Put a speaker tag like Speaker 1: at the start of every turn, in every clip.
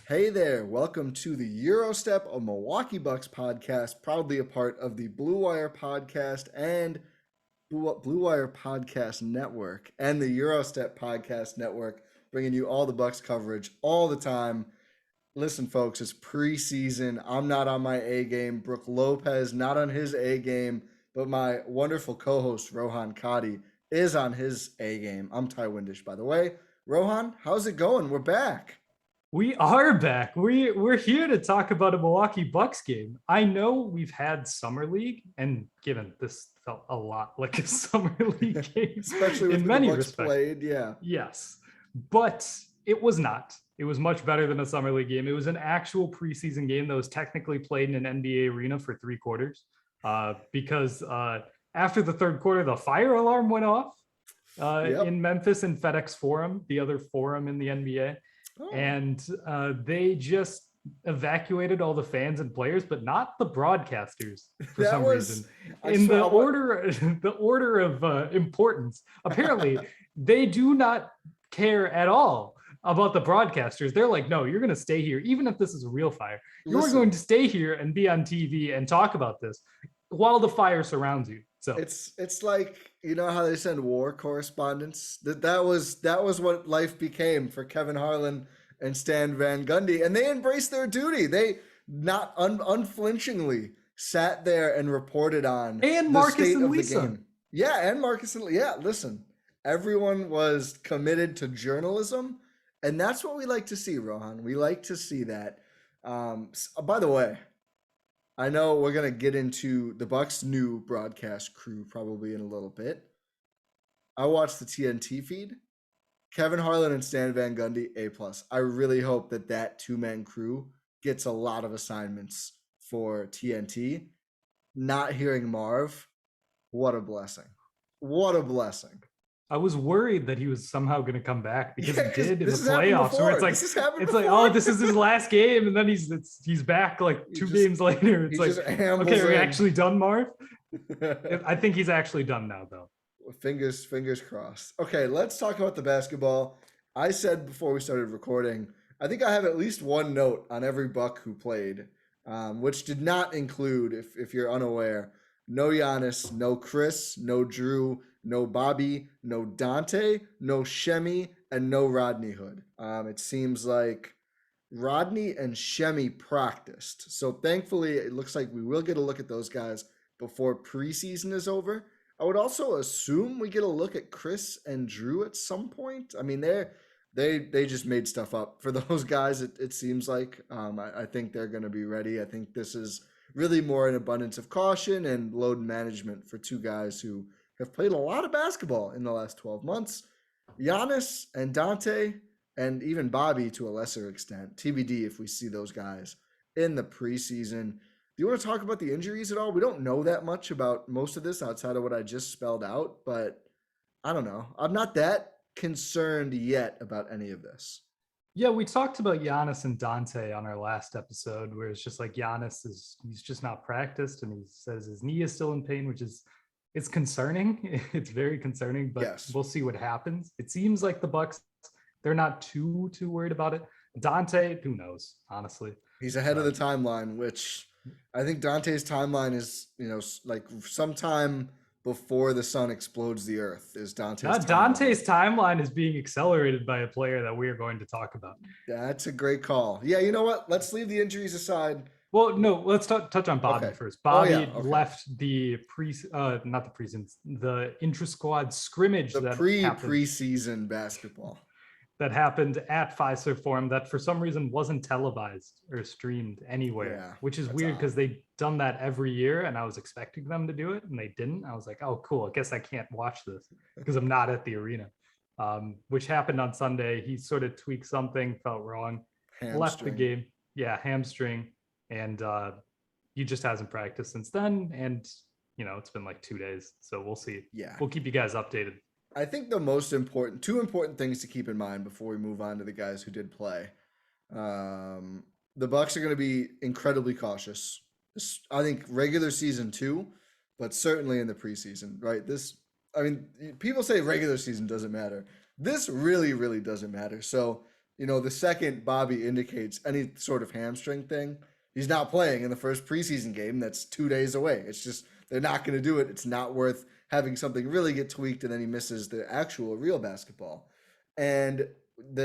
Speaker 1: Hey there, welcome to the Gyro Step, a Milwaukee Bucks podcast, proudly a part of the Blue Wire Podcast and Blue Wire Podcast Network and the Gyro Step Podcast Network, bringing you all the Bucks coverage all the time. Listen, folks, it's preseason. I'm not on my A game. Brooke Lopez not on his A game, but my wonderful co-host Rohan Katti is on his A game. I'm Windisch, by the way. Rohan, how's it going? We're back.
Speaker 2: We are back. We're here to talk about a Milwaukee Bucks game. I know we've had Summer League, and given this felt a lot like a Summer League game,
Speaker 1: especially with
Speaker 2: in many
Speaker 1: the Bucks
Speaker 2: respects.
Speaker 1: Played, yeah.
Speaker 2: Yes, but it was not. It was much better than a Summer League game. It was an actual preseason game that was technically played in an NBA arena for 3 quarters, because after the third quarter, the fire alarm went off in Memphis and FedEx Forum, the other forum in the NBA. Oh. And they just evacuated all the fans and players, but not the broadcasters for some reason. In the order of importance, apparently they do not care at all about the broadcasters. They're like, no, you're going to stay here, even if this is a real fire. You're going to stay here and be on TV and talk about this while the fire surrounds you. So
Speaker 1: it's like, you know how they send war correspondents? That was what life became for Kevin Harlan and Stan Van Gundy, and they embraced their duty. They not unflinchingly sat there and reported on
Speaker 2: and Marcus and Lisa.
Speaker 1: Yeah, and Marcus and listen, everyone was committed to journalism, and that's what we like to see, Rohan. We like to see that. By the way, I know we're going to get into the Bucks' new broadcast crew probably in a little bit. I watched the TNT feed. Kevin Harlan and Stan Van Gundy, A+. I really hope that two-man crew gets a lot of assignments for TNT. Not hearing Marv, what a blessing. What a blessing.
Speaker 2: I was worried that he was somehow going to come back because he did in the playoffs, where it's like, oh, this is his last game, and then he's back like two games later. It's like, okay, are we actually done, Marv? I think he's actually done now, though.
Speaker 1: Fingers crossed. Okay, let's talk about the basketball. I said before we started recording, I think I have at least one note on every Buck who played, which did not include, if you're unaware, no Giannis, no Khris, no Jrue, no Bobby, no Dante, no Shemi, and no Rodney Hood. It seems like Rodney and Shemi practiced. So thankfully, it looks like we will get a look at those guys before preseason is over. I would also assume we get a look at Khris and Jrue at some point. I mean, they just made stuff up for those guys. It seems like I think they're going to be ready. I think this is really more an abundance of caution and load management for two guys who have played a lot of basketball in the last 12 months. Giannis and Dante, and even Bobby to a lesser extent. TBD if we see those guys in the preseason. Do you want to talk about the injuries at all? We don't know that much about most of this outside of what I just spelled out, but I don't know. I'm not that concerned yet about any of this.
Speaker 2: Yeah, we talked about Giannis and Dante on our last episode, where it's just like he's just not practiced, and he says his knee is still in pain, which is it's concerning. It's very concerning, but yes, we'll see what happens. It seems like the Bucks, they're not too worried about it. Dante, who knows, honestly.
Speaker 1: He's ahead of the timeline, which I think Dante's timeline is, like sometime before the sun explodes the earth is Dante's timeline.
Speaker 2: Dante's timeline is being accelerated by a player that we are going to talk about.
Speaker 1: That's a great call. Yeah, you know what? Let's leave the injuries aside.
Speaker 2: Well, no, let's touch on Bobby first. Bobby left the the intra-squad scrimmage.
Speaker 1: The preseason basketball.
Speaker 2: That happened at Fiserv Forum that for some reason wasn't televised or streamed anywhere, which is weird because they've done that every year, and I was expecting them to do it, and they didn't. I was like, oh, cool. I guess I can't watch this because I'm not at the arena, which happened on Sunday. He sort of tweaked something, felt wrong, left the game. Yeah, hamstring. And he just hasn't practiced since then. And, it's been like 2 days. So we'll see.
Speaker 1: Yeah.
Speaker 2: We'll keep you guys updated.
Speaker 1: I think two important things to keep in mind before we move on to the guys who did play. The Bucks are going to be incredibly cautious. I think regular season too, but certainly in the preseason, right? People say regular season doesn't matter. This really, really doesn't matter. So the second Bobby indicates any sort of hamstring thing, he's not playing in the first preseason game. That's 2 days away. It's just, they're not going to do it. It's not worth having something really get tweaked and then he misses the actual real basketball. And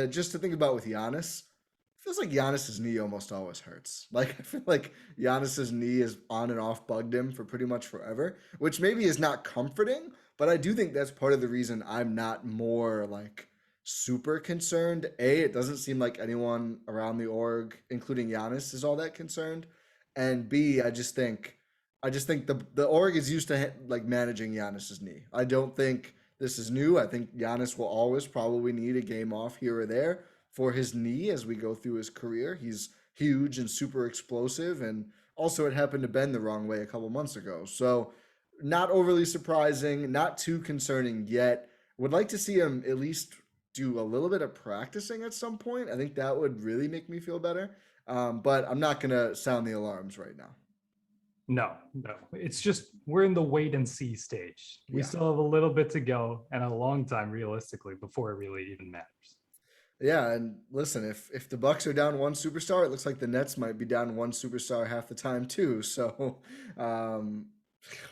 Speaker 1: just to think about with Giannis, it feels like Giannis's knee almost always hurts. Like, I feel like Giannis's knee is on and off bugged him for pretty much forever, which maybe is not comforting, but I do think that's part of the reason I'm not more like super concerned. It doesn't seem like anyone around the org, including Giannis, is all that concerned. And B, I just think the org is used to like managing Giannis's knee. I don't think this is new. I think Giannis will always probably need a game off here or there for his knee as we go through his career. He's huge and super explosive, and also it happened to bend the wrong way a couple months ago. So not overly surprising, not too concerning yet. Would like to see him at least do a little bit of practicing at some point. I think that would really make me feel better. But I'm not going to sound the alarms right now.
Speaker 2: No. It's just we're in the wait and see stage. We still have a little bit to go and a long time realistically before it really even matters.
Speaker 1: Yeah, and listen, if the Bucks are down one superstar, it looks like the Nets might be down one superstar half the time too. So,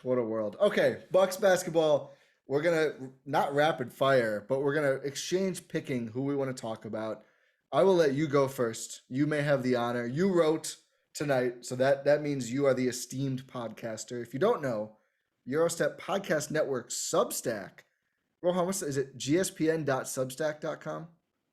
Speaker 1: what a world. Okay, Bucks basketball. We're gonna not rapid fire, but we're gonna exchange picking who we want to talk about. I will let you go first. You may have the honor. You wrote tonight, so that means you are the esteemed podcaster. If you don't know, Gyro Step Podcast Network Substack. Rohan, is it gspn.substack.com?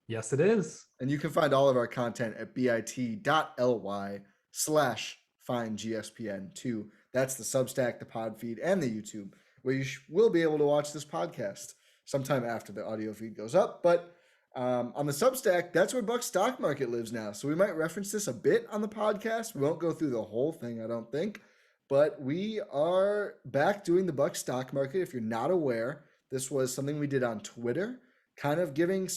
Speaker 2: Yes, it is.
Speaker 1: And you can find all of our content at bit.ly/findgspn2. That's the Substack, the pod feed, and the YouTube, where you will be able to watch this podcast sometime after the audio feed goes up. But on the Substack, that's where Bucks stock market lives now. So we might reference this a bit on the podcast. We won't go through the whole thing, I don't think. But we are back doing the Bucks stock market. If you're not aware, this was something we did on Twitter, kind of giving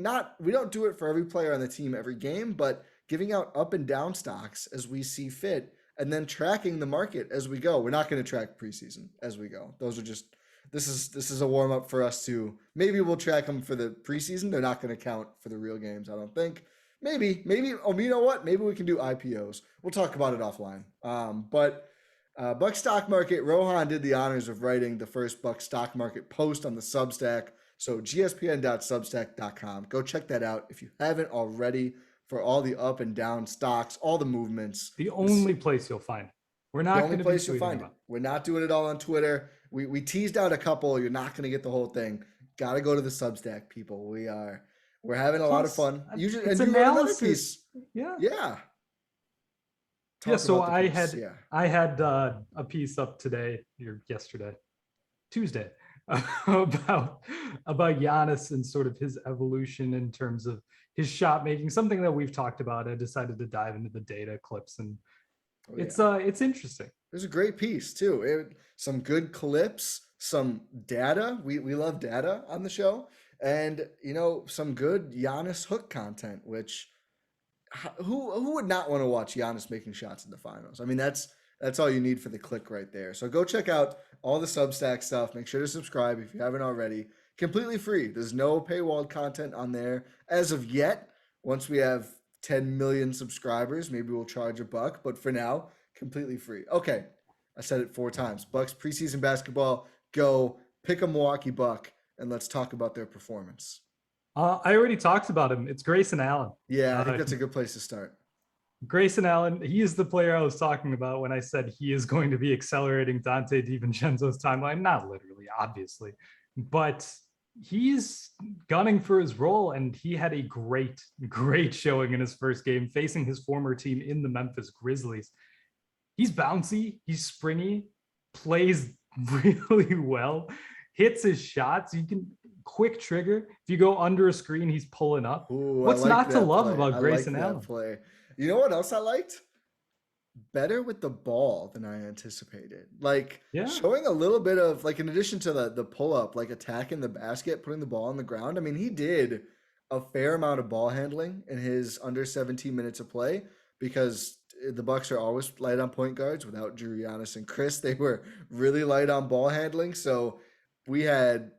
Speaker 1: not, we don't do it for every player on the team every game, but giving out up and down stocks as we see fit, and then tracking the market as we go. We're not going to track preseason as we go. Those are just, this is a warm up for us to, maybe we'll track them for the preseason. They're not going to count for the real games, I don't think. Maybe, oh, you know what? Maybe we can do IPOs. We'll talk about it offline. But Bucks stock market, Rohan did the honors of writing the first Bucks stock market post on the Substack. So gspn.substack.com. Go check that out if you haven't already, for all the up and down stocks, all the movements.
Speaker 2: The only place you'll find it. We're not going to be tweeting about it.
Speaker 1: We're not doing it all on Twitter. We teased out a couple. You're not going to get the whole thing. Got to go to the Substack, people. We're having a lot of fun.
Speaker 2: It's analysis. Yeah.
Speaker 1: Yeah.
Speaker 2: So I had a piece up today or yesterday, Tuesday, about Giannis and sort of his evolution in terms of his shot making, something that we've talked about. I decided to dive into the data clips, and it's interesting.
Speaker 1: There's a great piece too. Some good clips, some data. We love data on the show, and some good Giannis hook content. Which who would not want to watch Giannis making shots in the finals? I mean, that's all you need for the click right there. So go check out all the Substack stuff. Make sure to subscribe if you haven't already. Completely free. There's no paywalled content on there as of yet. Once we have 10 million subscribers, maybe we'll charge $1. But for now, completely free. Okay, I said it 4 times. Bucks preseason basketball. Go pick a Milwaukee Buck and let's talk about their performance.
Speaker 2: I already talked about him. It's Grayson Allen.
Speaker 1: Yeah, I think that's a good place to start.
Speaker 2: Grayson Allen, he is the player I was talking about when I said he is going to be accelerating Dante DiVincenzo's timeline. Not literally, obviously, but he's gunning for his role, and he had a great showing in his first game facing his former team in the Memphis Grizzlies. He's bouncy, he's springy, plays really well, hits his shots. You can quick trigger. If you go under a screen, he's pulling up.
Speaker 1: Ooh,
Speaker 2: what's not to love about Grayson Allen?
Speaker 1: Play. You know what else I liked? Better with the ball than I anticipated. Showing a little bit of, in addition to the pull-up, attacking the basket, putting the ball on the ground. I mean, he did a fair amount of ball handling in his under 17 minutes of play, because the Bucks are always light on point guards without Jrue, Giannis, and Khris. They were really light on ball handling. So we had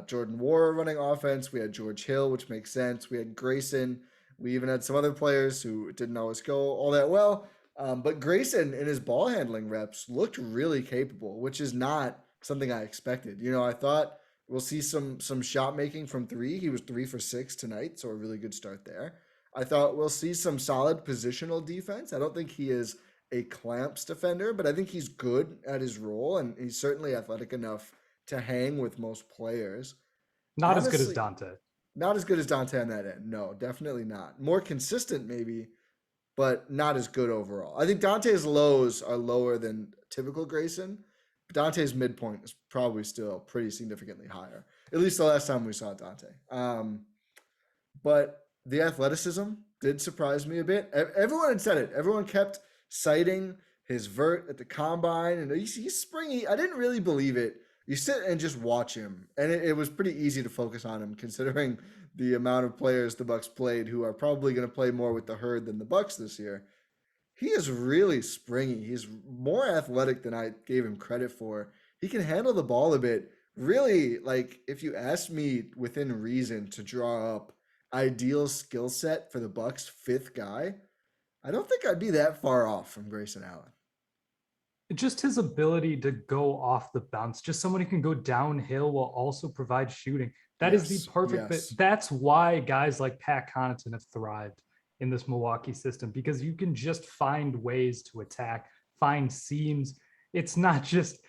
Speaker 1: Jordan Nwora running offense. We had George Hill, which makes sense. We had Grayson We even had some other players who didn't always go all that well. But Grayson in his ball handling reps looked really capable, which is not something I expected. I thought we'll see some shot making from three. He was 3 for 6 tonight, so a really good start there. I thought we'll see some solid positional defense. I don't think he is a clamps defender, but I think he's good at his role, and he's certainly athletic enough to hang with most players.
Speaker 2: Not as good as Dante.
Speaker 1: Not as good as Dante on that end. No, definitely not. More consistent maybe, but not as good overall. I think Dante's lows are lower than typical Grayson. But Dante's midpoint is probably still pretty significantly higher. At least the last time we saw Dante. But the athleticism did surprise me a bit. Everyone had said it. Everyone kept citing his vert at the combine, and he's springy. I didn't really believe it. You sit and just watch him, and it was pretty easy to focus on him considering the amount of players the Bucks played who are probably going to play more with the herd than the Bucks this year. He is really springy. He's more athletic than I gave him credit for. He can handle the ball a bit. Really, like, if you asked me within reason to draw up ideal skill set for the Bucks' fifth guy, I don't think I'd be that far off from Grayson Allen.
Speaker 2: Just his ability to go off the bounce, just someone who can go downhill while also provide shooting. That is the perfect fit. That's why guys like Pat Connaughton have thrived in this Milwaukee system, because you can just find ways to attack, find seams. It's not just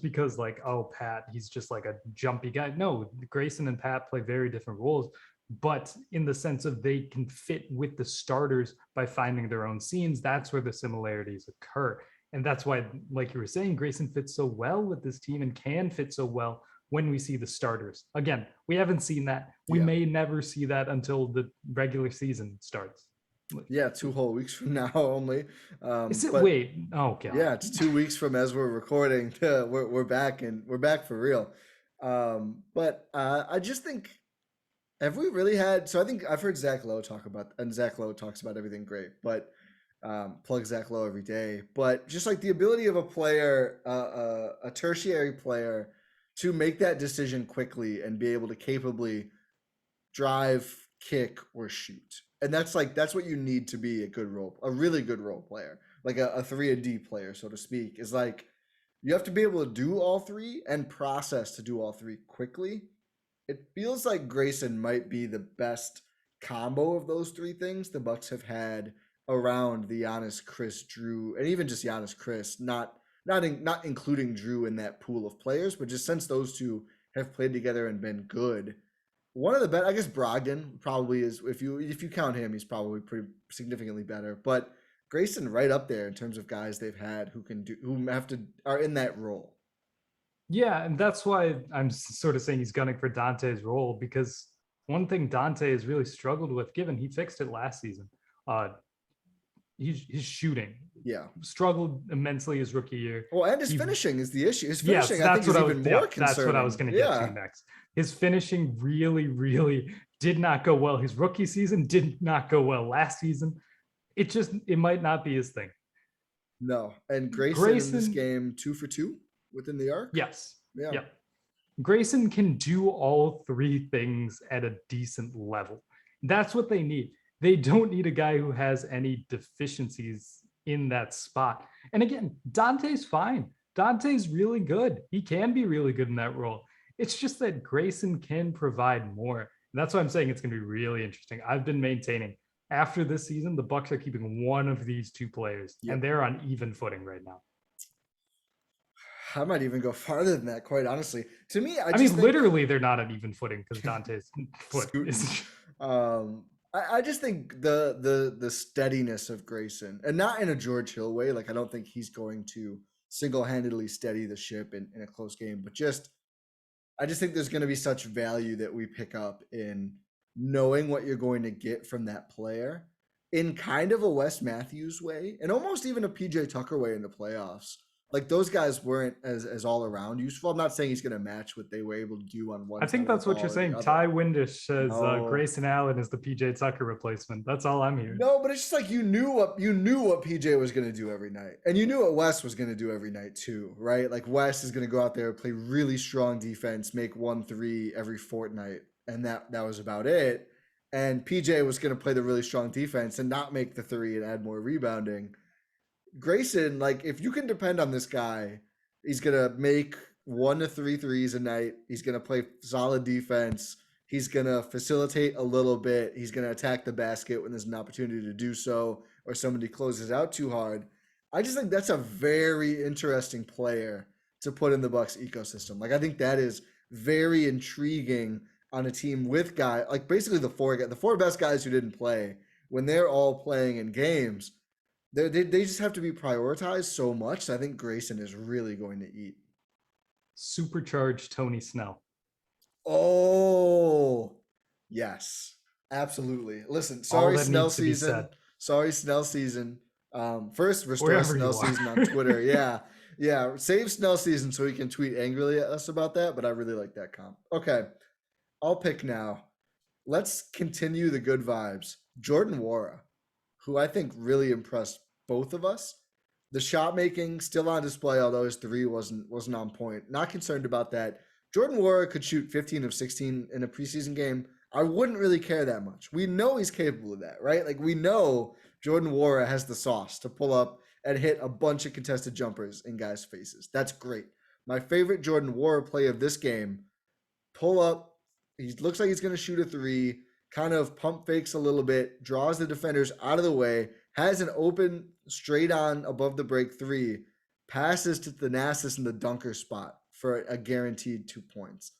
Speaker 2: because like, oh, Pat, he's just like a jumpy guy. No, Grayson and Pat play very different roles, but in the sense of they can fit with the starters by finding their own seams. That's where the similarities occur. And that's why, like you were saying, Grayson fits so well with this team and can fit so well when we see the starters. Again, we haven't seen that. We may never see that until the regular season starts.
Speaker 1: Yeah, 2 whole weeks from now only.
Speaker 2: Is it? Wait. Oh, God.
Speaker 1: Yeah, it's 2 weeks from as we're recording. We're back, and we're back for real. But I just think, have we really had? So I think I've heard Zach Lowe talk about, and Zach Lowe talks about everything great, but plug Zach Lowe every day. But just like the ability of a player, a tertiary player, to make that decision quickly and be able to capably drive, kick, or shoot. And that's what you need to be a really good role player, like a 3-and-D player, so to speak, is like you have to be able to do all three and process to do all three quickly. It feels like Grayson might be the best combo of those three things the Bucks have had around the Giannis, Khris, Jrue, and even just Giannis, Khris, not including Jrue in that pool of players, but just since those two have played together and been good. One of the best, I guess Brogdon probably is, if you count him, he's probably pretty significantly better. But Grayson right up there in terms of guys they've had who are in that role.
Speaker 2: Yeah, and that's why I'm sort of saying he's gunning for Dante's role, because one thing Dante has really struggled with, given he fixed it last season, his shooting.
Speaker 1: Yeah.
Speaker 2: Struggled immensely his rookie year.
Speaker 1: Well, and his finishing is the issue. His finishing, I think, is even more concerning.
Speaker 2: That's what I was going to get to next. His finishing really, really did not go well. His rookie season did not go well last season. It might not be his thing.
Speaker 1: No. And Grayson in this game, 2 for 2 within the arc?
Speaker 2: Yes.
Speaker 1: Yeah.
Speaker 2: Yep. Grayson can do all three things at a decent level. That's what they need. They don't need a guy who has any deficiencies in that spot. And again, Dante's fine. Dante's really good. He can be really good in that role. It's just that Grayson can provide more. And that's why I'm saying it's going to be really interesting. I've been maintaining after this season, the Bucks are keeping one of these two players, and they're on even footing right now.
Speaker 1: I might even go farther than that, quite honestly. To me, I
Speaker 2: mean, literally, they're not on even footing because Dante's foot is.
Speaker 1: I just think the steadiness of Grayson, and not in a George Hill way. Like, I don't think he's going to single-handedly steady the ship in a close game, but I just think there's going to be such value that we pick up in knowing what you're going to get from that player in kind of a Wes Matthews way, and almost even a PJ Tucker way in the playoffs. Like, those guys weren't as all around useful. I'm not saying he's going to match what they were able to do on one.
Speaker 2: I think that's what you're saying. Ty Windisch says Grayson Allen is the PJ Tucker replacement. That's all I'm hearing.
Speaker 1: No, but it's just like you knew what PJ was going to do every night, and you knew what Wes was going to do every night too, right? Like, Wes is going to go out there, play really strong defense, make 1 3 every fortnight, and that was about it. and PJ was going to play the really strong defense and not make the three and add more rebounding. Grayson, like, if you can depend on this guy, he's going to make 1 to 3 threes a night. He's going to play solid defense. He's going to facilitate a little bit. He's going to attack the basket when there's an opportunity to do so, or somebody closes out too hard. I just think that's a very interesting player to put in the Bucks ecosystem. Like, I think that is very intriguing on a team with guys, like basically the four best guys who didn't play, when they're all playing in games, they just have to be prioritized so much. So I think Grayson is really going to eat.
Speaker 2: Supercharged Tony Snell.
Speaker 1: Oh, yes, absolutely. Listen, sorry, Snell season. Sorry, Snell season. First, restore Snell season on Twitter. Yeah. Save Snell season so he can tweet angrily at us about that. But I really like that comp. Okay, I'll pick now. Let's continue the good vibes. Jordan Nwora, who I think really impressed both of us. The shot making still on display, although his three wasn't on point. Not concerned about that. Jordan Nwora could shoot 15 of 16 in a preseason game. I wouldn't really care that much. We know he's capable of that, right? Like, we know Jordan Nwora has the sauce to pull up and hit a bunch of contested jumpers in guys' faces. That's great. My favorite Jordan Nwora play of this game, pull up. He looks like he's going to shoot a three, kind of pump fakes a little bit, draws the defenders out of the way, has an open, straight on, above the break three, passes to Thanasis in the dunker spot for a guaranteed 2 points.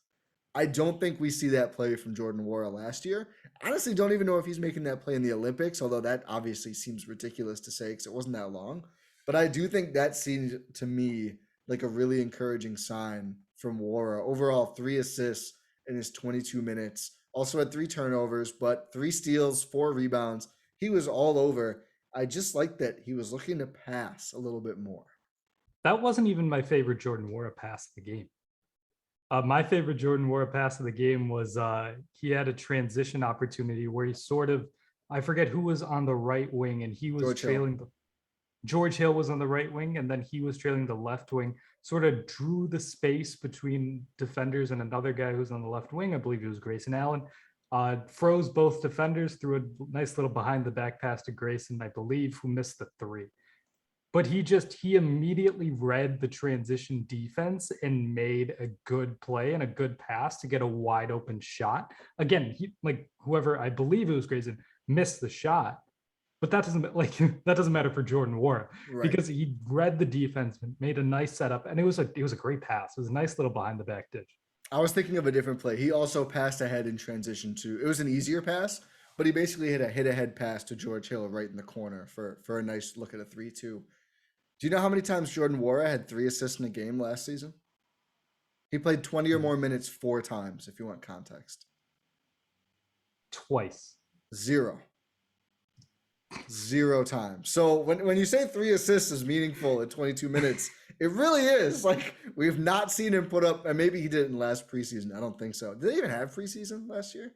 Speaker 1: I don't think we see that play from Jordan Nwora last year. Honestly, don't even know if he's making that play in the Olympics, although that obviously seems ridiculous to say because it wasn't that long. But I do think that seemed to me like a really encouraging sign from Nwora. Overall, 3 assists in his 22 minutes. Also had 3 turnovers, but 3 steals, 4 rebounds. He was all over. I just like that he was looking to pass a little bit more.
Speaker 2: That wasn't even my favorite Jordan Nwora pass of the game. My favorite Jordan Nwora pass of the game was he had a transition opportunity where he sort of, I forget who was on the right wing, and he was trailing. George Hill was on the right wing, and then he was trailing the left wing, sort of drew the space between defenders and another guy who's on the left wing. I believe it was Grayson Allen. Froze both defenders, threw a nice little behind the back pass to Grayson, I believe, who missed the 3. But he immediately read the transition defense and made a good play and a good pass to get a wide open shot. Again, whoever, I believe it was Grayson, missed the shot. But that doesn't matter for Jordan Nwora, right? Because he read the defense, made a nice setup, and it was a great pass. It was a nice little behind the back dish.
Speaker 1: I was thinking of a different play. He also passed ahead in transition too. It was an easier pass, but he basically hit a hit-ahead pass to George Hill right in the corner for a nice look at a 3-2. Do you know how many times Jordan Nwora had 3 assists in a game last season? He played 20 or more minutes 4 times, if you want context.
Speaker 2: Twice.
Speaker 1: 0 times. So when you say 3 assists is meaningful at 22 minutes, it really is. Like, we've not seen him put up, and maybe he did it in last preseason. I don't think so. Did they even have preseason last year?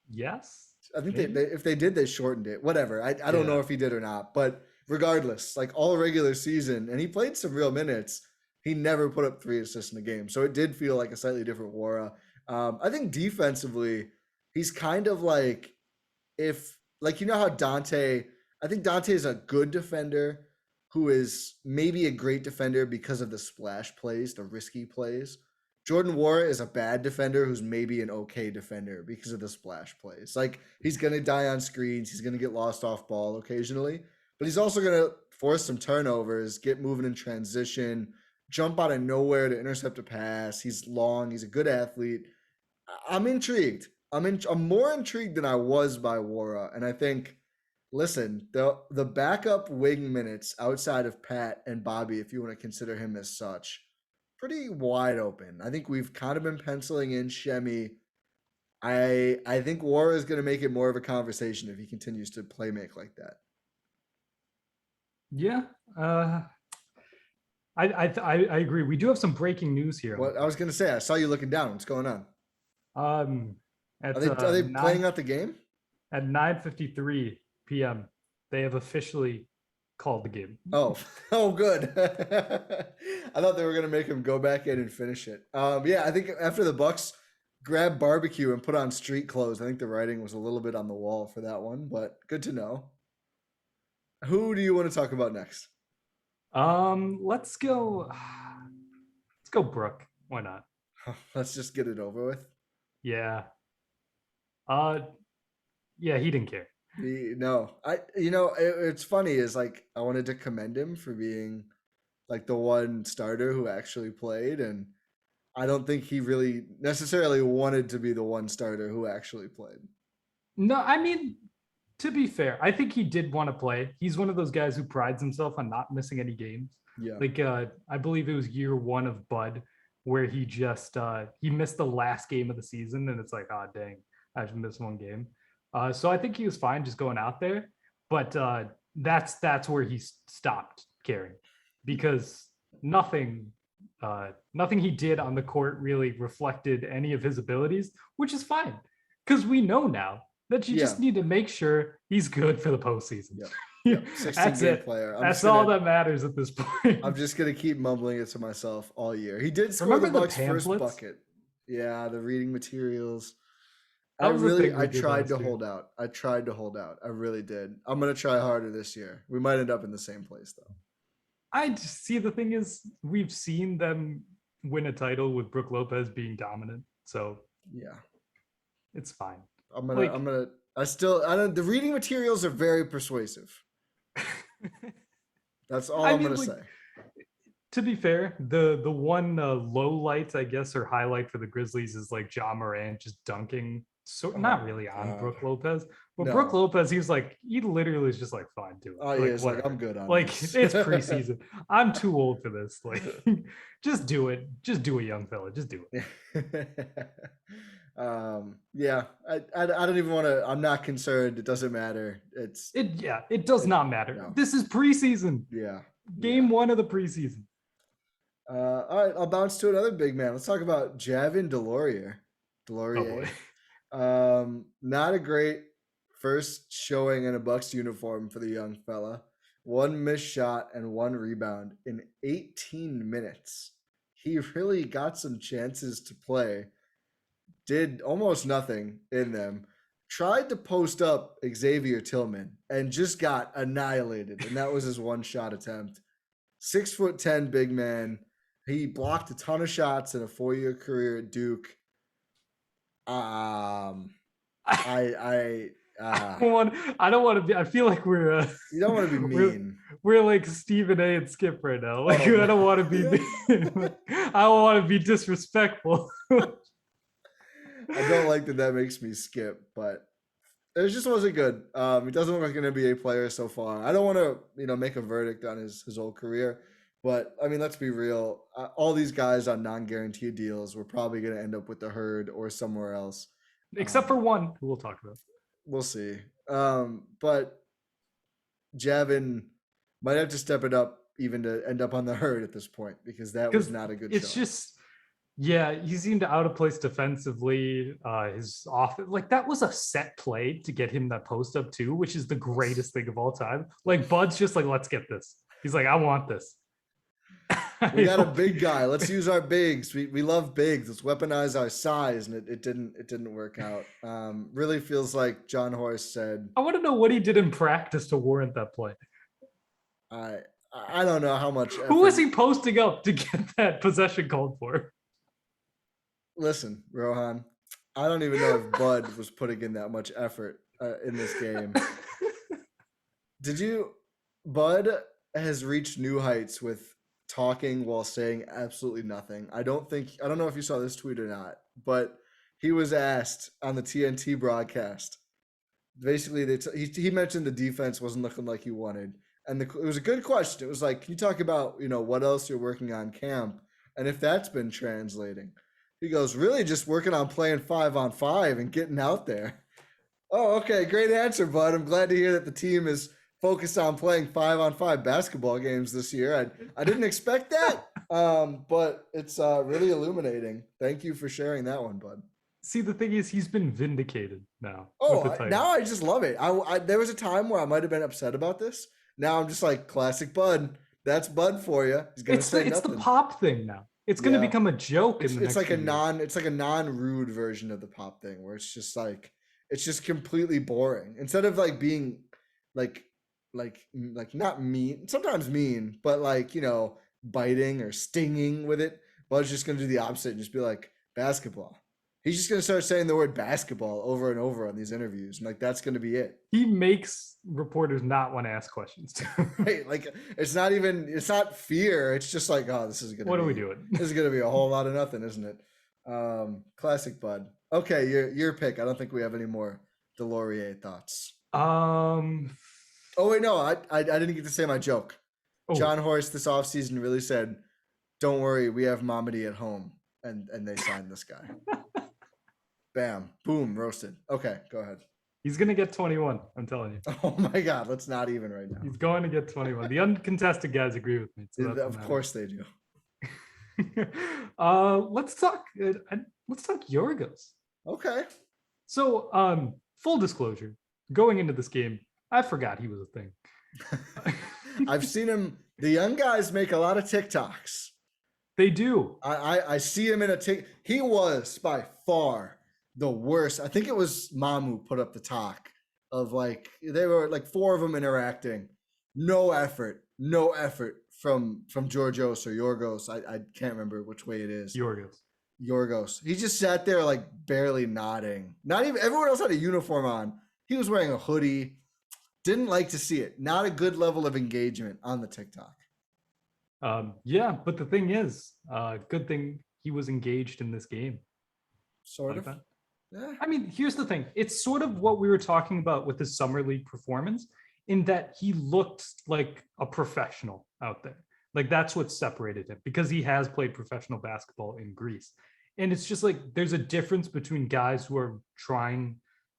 Speaker 2: Yes.
Speaker 1: I think they if they did, they shortened it. Whatever. I don't know if he did or not, but regardless, like all regular season, and he played some real minutes, he never put up 3 assists in a game. So it did feel like a slightly different Nwora. I think defensively, he's kind of like, you know how I think Dante is a good defender who is maybe a great defender because of the splash plays, the risky plays. Jordan Nwora is a bad defender who's maybe an okay defender because of the splash plays. Like, he's going to die on screens. He's going to get lost off ball occasionally. But he's also going to force some turnovers, get moving in transition, jump out of nowhere to intercept a pass. He's long. He's a good athlete. I'm intrigued. I'm more intrigued than I was by Nwora. And I think, listen, the backup wing minutes outside of Pat and Bobby, if you want to consider him as such, pretty wide open. I think we've kind of been penciling in Shemi. I think Nwora is going to make it more of a conversation if he continues to play make like that.
Speaker 2: Yeah, I agree. We do have some breaking news here.
Speaker 1: What I was going to say, I saw you looking down. What's going on? Are they playing out the game?
Speaker 2: At 9:53 p.m., they have officially called the game.
Speaker 1: Oh, good. I thought they were going to make him go back in and finish it. Yeah, I think after the Bucks grab barbecue and put on street clothes. I think the writing was a little bit on the wall for that one, but good to know. Who do you want to talk about next?
Speaker 2: Let's go Brook. Why not?
Speaker 1: Let's just get it over with.
Speaker 2: Yeah. Yeah, he didn't care.
Speaker 1: It's funny is like I wanted to commend him for being like the one starter who actually played, and I don't think he really necessarily wanted to be the one starter who actually played.
Speaker 2: No, I mean, to be fair, I think he did want to play. He's one of those guys who prides himself on not missing any games.
Speaker 1: Yeah.
Speaker 2: Like I believe it was year 1 of Bud where he just he missed the last game of the season, and it's like, oh dang, I just missed one game. So I think he was fine just going out there, but that's where he stopped caring, because nothing he did on the court really reflected any of his abilities, which is fine, because we know now that you just need to make sure he's good for the postseason.
Speaker 1: Yep. 16-game player.
Speaker 2: That's all that matters at this point.
Speaker 1: I'm just gonna keep mumbling it to myself all year. He did score the Bucks' first bucket. Yeah, the reading materials. I tried to hold out. I really did. I'm gonna try harder this year. We might end up in the same place though.
Speaker 2: I just see, the thing is, we've seen them win a title with Brook Lopez being dominant, so
Speaker 1: yeah,
Speaker 2: it's fine.
Speaker 1: The reading materials are very persuasive. That's all I'm gonna say.
Speaker 2: To be fair, the one low light, I guess, or highlight for the Grizzlies is like Ja Morant just dunking. So not really on Brook Lopez, but Brook Lopez, he literally is just like, fine, do it.
Speaker 1: Oh, yeah, like, I'm good on
Speaker 2: this. It's preseason. I'm too old for this. Like, just do it. Just do it, young fella. Just do it.
Speaker 1: Yeah, I don't even want to. I'm not concerned. It doesn't matter.
Speaker 2: It does not matter. No. This is preseason.
Speaker 1: Yeah.
Speaker 2: Game 1 of the preseason.
Speaker 1: All right, I'll bounce to another big man. Let's talk about Javin DeLaurier. Not a great first showing in a Bucks uniform for the young fella. 1 missed shot and 1 rebound in 18 minutes. He really got some chances to play. Did almost nothing in them. Tried to post up Xavier Tillman and just got annihilated. And that was his 1 shot attempt. 6'10" big man. He blocked a ton of shots in a 4-year career at Duke. I
Speaker 2: don't want to be. I feel like we're.
Speaker 1: You don't want to be mean.
Speaker 2: We're like Stephen A. and Skip right now. Like, I don't want to be mean. I don't want to be disrespectful.
Speaker 1: I don't like that makes me skip, but it just wasn't good. He doesn't look like an NBA player so far. I don't want to, make a verdict on his whole career, but I mean, let's be real. All these guys on non-guaranteed deals were probably going to end up with the Herd or somewhere else,
Speaker 2: except for one who we'll talk about.
Speaker 1: We'll see. But Javin might have to step it up even to end up on the Herd at this point, because that was not a good shot.
Speaker 2: It's just. Yeah, he seemed out of place defensively. His off, like, that was a set play to get him that post up too, which is the greatest thing of all time. Like, Bud's just like, let's get this. He's like, I want this.
Speaker 1: We got a big guy. Let's use our bigs. We love bigs. Let's weaponize our size, and it didn't work out. Really feels like John Horst said.
Speaker 2: I want to know what he did in practice to warrant that play.
Speaker 1: I don't know how much.
Speaker 2: Who was he posting up to get that possession called for?
Speaker 1: Listen, Rohan, I don't even know if Bud was putting in that much effort in this game. Bud has reached new heights with talking while saying absolutely nothing. I don't know if you saw this tweet or not, but he was asked on the TNT broadcast. Basically, he mentioned the defense wasn't looking like he wanted. And it was a good question. It was like, can you talk about, what else you're working on camp? And if that's been translating. He goes, really just working on playing 5-on-5 and getting out there. Oh, okay. Great answer, Bud. I'm glad to hear that the team is focused on playing 5-on-5 basketball games this year. I didn't expect that, but it's really illuminating. Thank you for sharing that one, Bud.
Speaker 2: See, the thing is, he's been vindicated now.
Speaker 1: Now I just love it. There was a time where I might have been upset about this. Now I'm just like, classic Bud. That's Bud for you. He's gonna say nothing.
Speaker 2: It's the pop thing now. It's going to become a joke in the next
Speaker 1: It's like
Speaker 2: few years.
Speaker 1: it's like a non-rude version of the pop thing where it's just completely boring. Instead of like being like not mean, sometimes mean, but like, biting or stinging with it. Bud's just gonna do the opposite and just be like, basketball. He's just gonna start saying the word basketball over and over on these interviews. And like that's gonna be it.
Speaker 2: He makes reporters not want to ask questions.
Speaker 1: Right? Like it's not fear. It's just like, oh, this is gonna
Speaker 2: What are we doing?
Speaker 1: This is gonna be a whole lot of nothing, isn't it? Classic Bud. Okay, your pick. I don't think we have any more Delorier thoughts. Oh wait, no, I didn't get to say my joke. Oh. John Horst this offseason really said, "Don't worry, we have Mamadi at home," and they signed this guy. Bam, boom, roasted. Okay, go ahead.
Speaker 2: He's gonna get 21. I'm telling you.
Speaker 1: Oh my God, let's not even right now.
Speaker 2: He's going to get 21. The uncontested guys agree with me.
Speaker 1: So of course they do.
Speaker 2: Let's talk Yorgos.
Speaker 1: Okay.
Speaker 2: So, full disclosure, going into this game, I forgot he was a thing.
Speaker 1: I've seen him. The young guys make a lot of TikToks.
Speaker 2: They do.
Speaker 1: I see him in a He was by far the worst. I think it was Mamu put up the talk of like, they were like four of them interacting. No effort from Georgios or Yorgos. I can't remember which way it is. Yorgos. He just sat there like barely nodding. Not even, everyone else had a uniform on. He was wearing a hoodie. Didn't like to see it. Not a good level of engagement on the TikTok.
Speaker 2: Yeah, but the thing is, good thing he was engaged in this game.
Speaker 1: Sort of.
Speaker 2: Yeah. I mean, here's the thing. It's sort of what we were talking about with his summer league performance, in that he looked like a professional out there. Like that's what separated him, because he has played professional basketball in Greece. And it's just like, there's a difference between guys who are trying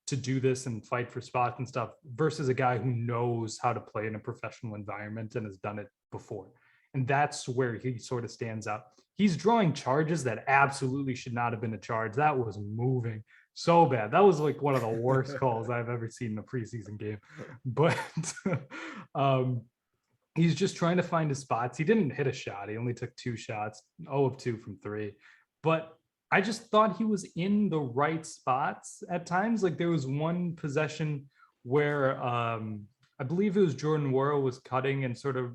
Speaker 2: to do this and fight for spots and stuff versus a guy who knows how to play in a professional environment and has done it before. And that's where he sort of stands out. He's drawing charges that absolutely should not have been a charge. That was moving so bad. That was like one of the worst calls I've ever seen in a preseason game. But he's just trying to find his spots. He didn't hit a shot. He only took 2 shots, 0 of 2 from 3. But I just thought he was in the right spots at times. Like there was one possession where I believe it was Jordan Nwora was cutting and sort of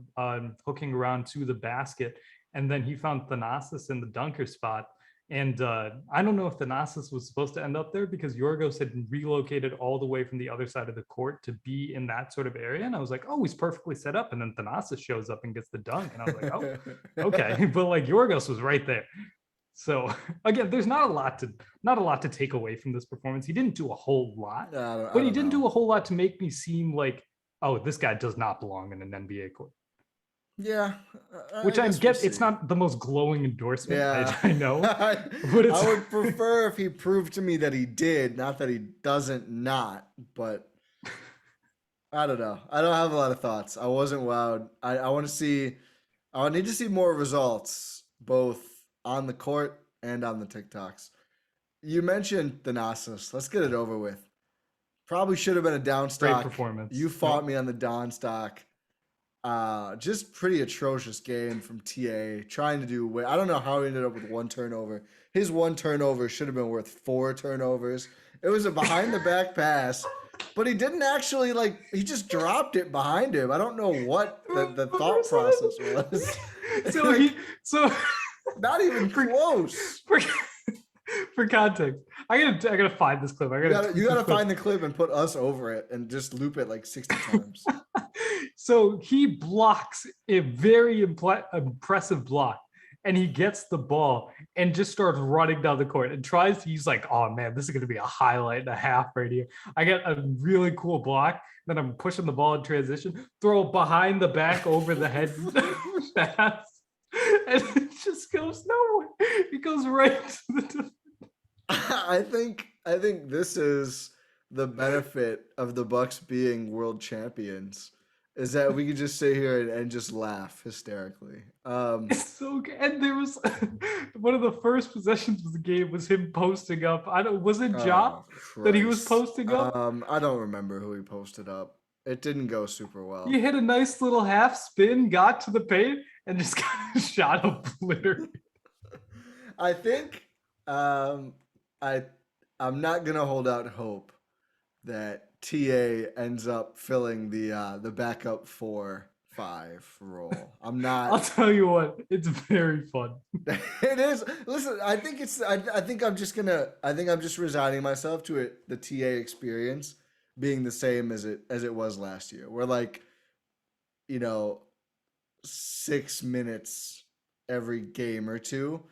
Speaker 2: hooking around to the basket. And then he found Thanasis in the dunker spot. And I don't know if Thanasis was supposed to end up there because Yorgos had relocated all the way from the other side of the court to be in that sort of area. And I was like, oh, he's perfectly set up. And then Thanasis shows up and gets the dunk. And I was like, oh, okay. But like Yorgos was right there. So again, there's not a lot to take away from this performance. He didn't do a whole lot, but he didn't do a whole lot to make me seem like, oh, this guy does not belong in an NBA court.
Speaker 1: Yeah.
Speaker 2: Which I get, it's not the most glowing endorsement, yeah. I know.
Speaker 1: But I would prefer if he proved to me that he did, not that he doesn't not, but I don't know. I don't have a lot of thoughts. I wasn't wowed. I need to see more results, both on the court and on the TikToks. You mentioned Thanasis. Let's get it over with. Probably should have been a down stock.
Speaker 2: Great performance.
Speaker 1: You fought me on the down stock. Just pretty atrocious game from TA. Trying to do. I don't know how he ended up with 1 turnover. His 1 turnover should have been worth 4 turnovers. It was a behind the back pass, but he didn't actually he just dropped it behind him. I don't know what the thought process was.
Speaker 2: So
Speaker 1: not even close.
Speaker 2: For context, I gotta find this clip.
Speaker 1: You gotta find the clip and put us over it and just loop it like 60 times.
Speaker 2: So he blocks a very impressive block, and he gets the ball and just starts running down the court and tries to use oh man, this is gonna be a highlight and a half right here. I get a really cool block, then I'm pushing the ball in transition, throw it behind the back over the head pass. And it just goes nowhere. It goes right to the
Speaker 1: I think this is the benefit of the Bucks being world champions, is that we can just sit here and just laugh hysterically.
Speaker 2: It's so good. And there was one of the first possessions of the game was him posting up. Was it Ja that he was posting up?
Speaker 1: I don't remember who he posted up. It didn't go super well.
Speaker 2: He hit a nice little half spin, got to the paint, and just got a shot obliterated.
Speaker 1: I think I I'm not gonna hold out hope that TA ends up filling the backup 4-5 role. I'm
Speaker 2: I'll
Speaker 1: not.
Speaker 2: tell you what, it's very fun.
Speaker 1: It is. Listen, I think it's. I think I'm just gonna. I think I'm just resigning myself to it. The TA experience being the same as it was last year. We're like, 6 minutes every game or two.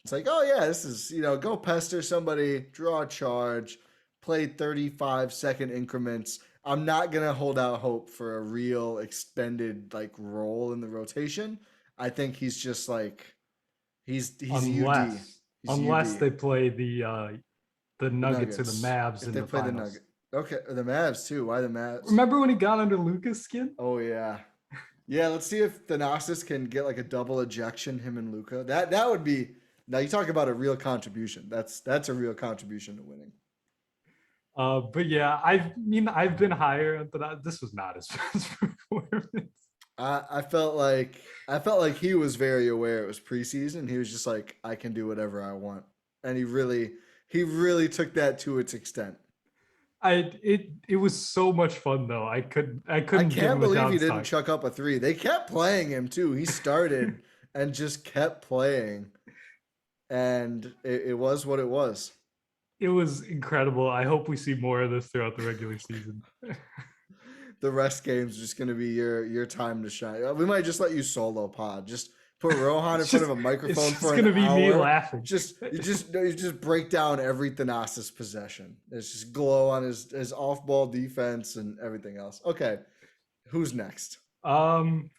Speaker 1: It's like, oh yeah, this is go pester somebody, draw a charge, play 35-second increments. I'm not gonna hold out hope for a real expended like role in the rotation. I think he's just like he's UD. He's
Speaker 2: Unless
Speaker 1: UD.
Speaker 2: they play the Nuggets or the Mavs
Speaker 1: If
Speaker 2: in
Speaker 1: they
Speaker 2: the
Speaker 1: play the
Speaker 2: finals.
Speaker 1: Nuggets. Okay, the Mavs too. Why the Mavs?
Speaker 2: Remember when he got under Luka's skin?
Speaker 1: Oh yeah. Yeah, let's see if Thanasis can get like a double ejection, him and Luka. That would be now you talk about a real contribution. That's a real contribution to winning.
Speaker 2: But yeah, I've been higher, but this was not his best performance.
Speaker 1: I felt like he was very aware it was preseason. He was just like, I can do whatever I want, and he really took that to its extent.
Speaker 2: It was so much fun though. I couldn't
Speaker 1: I
Speaker 2: give
Speaker 1: can't
Speaker 2: him
Speaker 1: believe
Speaker 2: a
Speaker 1: he didn't
Speaker 2: downside.
Speaker 1: chuck up a three. They kept playing him too. He started and just kept playing, and it was what it was.
Speaker 2: It was incredible. I hope we see more of this throughout the regular season.
Speaker 1: The rest games are just going to be your time to shine. We might just let you solo pod. Just put Rohan in front of a microphone
Speaker 2: it's
Speaker 1: for
Speaker 2: gonna
Speaker 1: an
Speaker 2: be
Speaker 1: hour.
Speaker 2: me laughing.
Speaker 1: You just break down every Thanasis possession. It's just glow on his off ball defense and everything else. Okay, who's next?
Speaker 2: Um.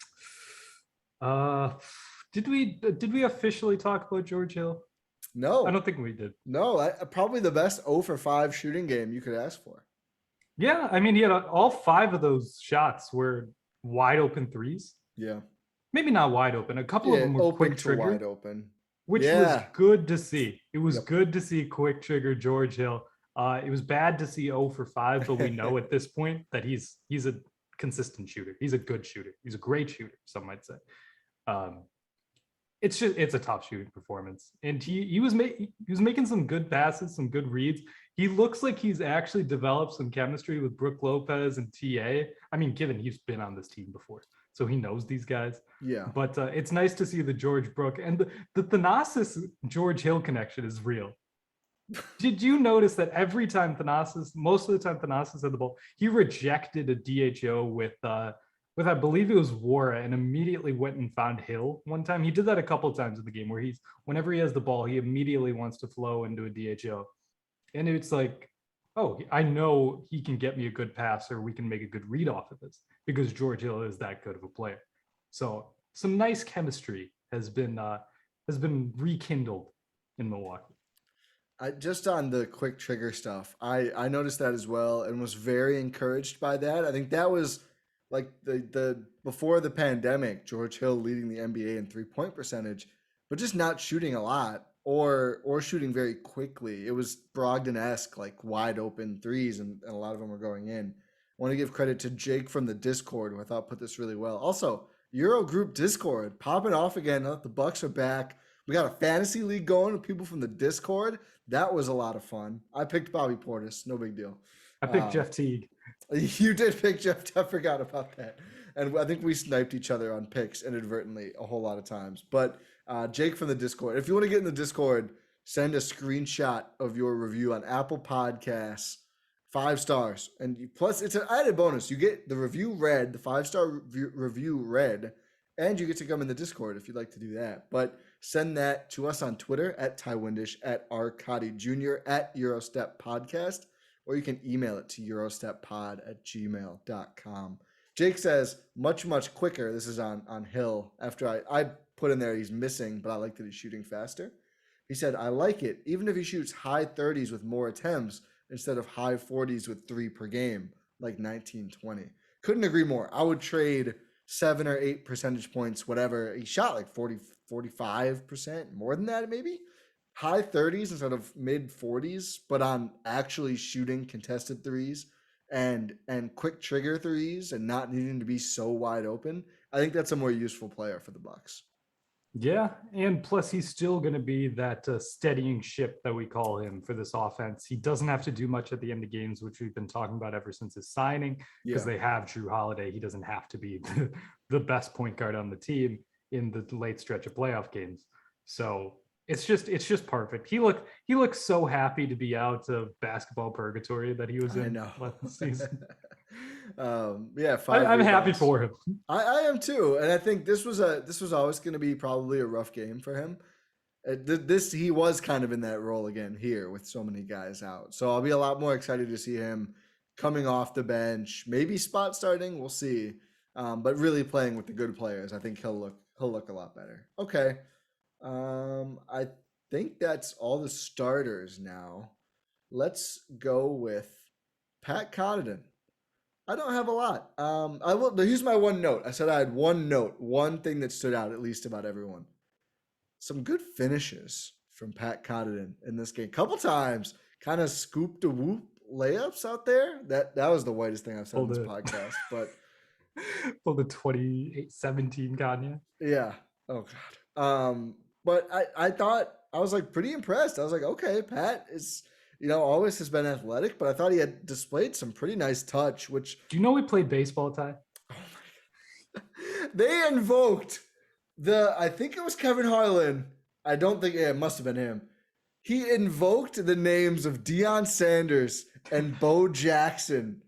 Speaker 2: Did we officially talk about George Hill?
Speaker 1: No,
Speaker 2: I don't think we did.
Speaker 1: no. Probably the best 0 for 5 shooting game you could ask for.
Speaker 2: Yeah, I mean, he had all 5 of those shots were wide open threes.
Speaker 1: Yeah.
Speaker 2: Maybe not wide open. A couple of them were
Speaker 1: open
Speaker 2: quick
Speaker 1: to
Speaker 2: trigger,
Speaker 1: wide open,
Speaker 2: which was good to see. It was good to see quick trigger George Hill. It was bad to see 0 for 5, but we know at this point that he's a consistent shooter. He's a good shooter. He's a great shooter, some might say. It's a top shooting performance, and he was making some good passes, some good reads. He looks like he's actually developed some chemistry with Brook Lopez and TA. I mean, given he's been on this team before, so he knows these guys.
Speaker 1: Yeah.
Speaker 2: But it's nice to see the George Brook and the Thanasis George Hill connection is real. Did you notice that every time most of the time Thanasis had the ball, he rejected a DHO with I believe it was Nwora, and immediately went and found Hill one time. He did that a couple of times in the game where whenever he has the ball, he immediately wants to flow into a DHO. And it's like, oh, I know he can get me a good pass, or we can make a good read off of this because George Hill is that good of a player. So some nice chemistry has been rekindled in Milwaukee.
Speaker 1: Just on the quick trigger stuff, I noticed that as well and was very encouraged by that. I think that was like the before the pandemic, George Hill leading the NBA in 3-point percentage, but just not shooting a lot or shooting very quickly. It was Brogdon-esque, like wide open threes, and a lot of them were going in. I want to give credit to Jake from the Discord, who I thought put this really well. Also, Euro Group Discord popping off again. The Bucks are back. We got a fantasy league going with people from the Discord. That was a lot of fun. I picked Bobby Portis. No big deal.
Speaker 2: I picked Jeff Teague.
Speaker 1: You did pick Jeff. I forgot about that. And I think we sniped each other on picks inadvertently a whole lot of times. But Jake from the Discord, if you want to get in the Discord, send a screenshot of your review on Apple Podcasts, 5 stars. And plus, it's an added bonus. You get the review read, the 5-star review read, and you get to come in the Discord if you'd like to do that. But send that to us on Twitter at Windisch, at Katti Jr., at Eurostep Podcast, or you can email it to eurosteppod@gmail.com. Jake says, much, much quicker. This is on Hill. After I put in there he's missing, but I like that he's shooting faster. He said, I like it, even if he shoots high 30s with more attempts instead of high 40s with 3 per game, like 1920. Couldn't agree more. I would trade 7 or 8 percentage points, whatever. He shot like 45%, more than that maybe. High 30s instead of mid 40s, but on actually shooting contested threes and quick trigger threes and not needing to be so wide open. I think that's a more useful player for the Bucks.
Speaker 2: Yeah, and plus he's still going to be that steadying ship that we call him for this offense. He doesn't have to do much at the end of games, which we've been talking about ever since his signing, because
Speaker 1: Yeah.
Speaker 2: they have Jrue Holiday. He doesn't have to be the best point guard on the team in the late stretch of playoff games. So it's just perfect. He looks so happy to be out of basketball purgatory that he was
Speaker 1: I
Speaker 2: in
Speaker 1: know.
Speaker 2: last season.
Speaker 1: Yeah, 5
Speaker 2: I'm happy
Speaker 1: rebounds.
Speaker 2: for him.
Speaker 1: I am too, and I think this was always going to be probably a rough game for him. This he was kind of in that role again here with so many guys out. So I'll be a lot more excited to see him coming off the bench, maybe spot starting. We'll see, but really playing with the good players. I think he'll look a lot better. Okay, I think that's all the starters now. Let's go with Pat Connaughton. I don't have a lot. I will. Here's my one note. I said I had one note, one thing that stood out at least about everyone. Some good finishes from Pat Connaughton in this game. Couple times, kind of scooped a whoop layups out there. That was the whitest thing I've said on this podcast. But
Speaker 2: Well, the 28-17 Kanye.
Speaker 1: yeah. Oh God. But I thought I was like pretty impressed. I was like, okay, Pat is always has been athletic, but I thought he had displayed some pretty nice touch. Which
Speaker 2: Do you know we played baseball, Ty?
Speaker 1: oh my God. They invoked I think it was Kevin Harlan. I don't think it must have been him. He invoked the names of Deion Sanders and Bo Jackson,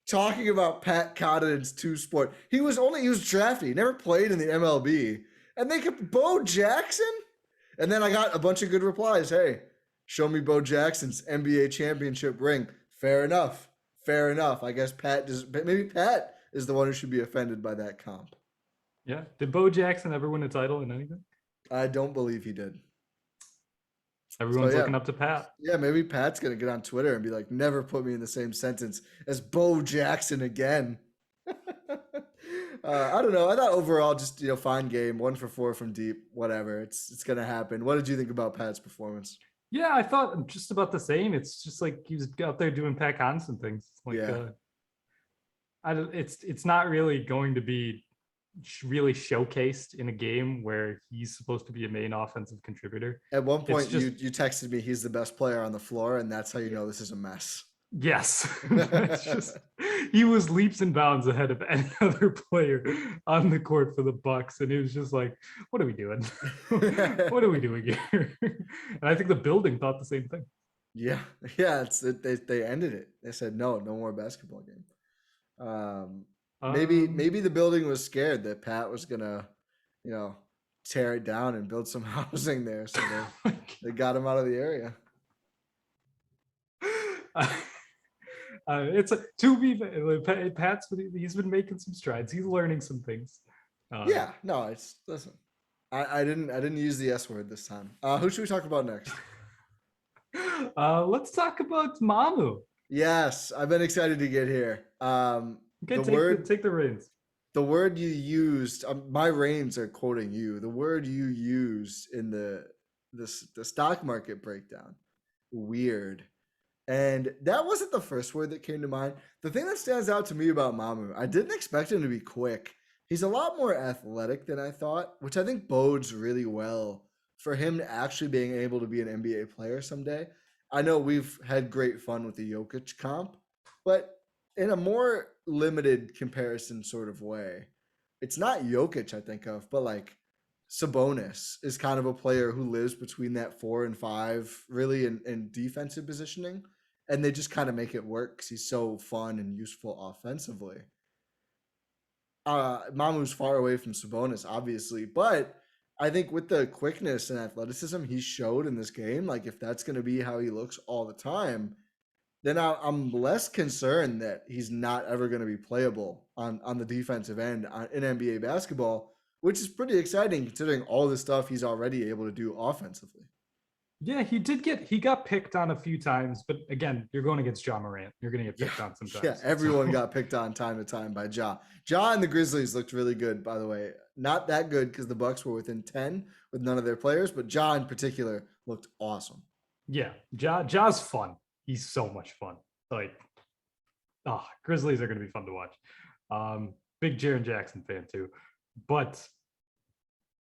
Speaker 1: talking about Pat Connaughton's two-sport. He was drafted. He never played in the MLB. And they kept Bo Jackson? And then I got a bunch of good replies. Hey, show me Bo Jackson's NBA championship ring. Fair enough. Fair enough. I guess maybe Pat is the one who should be offended by that comp.
Speaker 2: Yeah. Did Bo Jackson ever win a title in anything?
Speaker 1: I don't believe he did.
Speaker 2: Everyone's looking up to Pat.
Speaker 1: Yeah, maybe Pat's going to get on Twitter and be like, never put me in the same sentence as Bo Jackson again. I don't know. I thought overall, just, fine game. 1 for 4 from deep. Whatever. It's going to happen. What did you think about Pat's performance?
Speaker 2: Yeah, I thought just about the same. It's just like he was out there doing Pat Connaughton things. Like,
Speaker 1: Yeah.
Speaker 2: It's not really going to be really showcased in a game where he's supposed to be a main offensive contributor.
Speaker 1: At one point, you texted me he's the best player on the floor, and that's how you know this is a mess.
Speaker 2: Yes. It's just he was leaps and bounds ahead of any other player on the court for the Bucks, and it was just like, what are we doing? What are we doing here? And I think the building thought the same thing.
Speaker 1: Yeah. They ended it. They said no more basketball game. Maybe the building was scared that Pat was gonna, tear it down and build some housing there, so they got him out of the area.
Speaker 2: It's Pat's. He's been making some strides. He's learning some things.
Speaker 1: Listen. I didn't use the S word this time. Who should we talk about next?
Speaker 2: Let's talk about Mamu.
Speaker 1: Yes, I've been excited to get here.
Speaker 2: Take the reins.
Speaker 1: The word you used, my reins are quoting you. The word you used in the stock market breakdown, weird. And that wasn't the first word that came to mind. The thing that stands out to me about Mamu, I didn't expect him to be quick. He's a lot more athletic than I thought, which I think bodes really well for him to actually being able to be an NBA player someday. I know we've had great fun with the Jokic comp, but in a more limited comparison sort of way. It's not Jokic I think of, but like Sabonis is kind of a player who lives between that 4 and 5 really in defensive positioning. And they just kind of make it work because he's so fun and useful offensively. Mamu's far away from Sabonis, obviously, but I think with the quickness and athleticism he showed in this game, like if that's going to be how he looks all the time, then I'm less concerned that he's not ever going to be playable on the defensive end in NBA basketball, which is pretty exciting considering all the stuff he's already able to do offensively.
Speaker 2: Yeah, he got picked on a few times, but again, you're going against Ja Morant. You're going to get picked on sometimes.
Speaker 1: Yeah, everyone got picked on time to time by Ja. Ja and the Grizzlies looked really good, by the way. Not that good because the Bucks were within 10 with none of their players, but Ja in particular looked awesome.
Speaker 2: Yeah, Ja's fun. He's so much fun. Like, Grizzlies are going to be fun to watch. Big Jaren Jackson fan too. But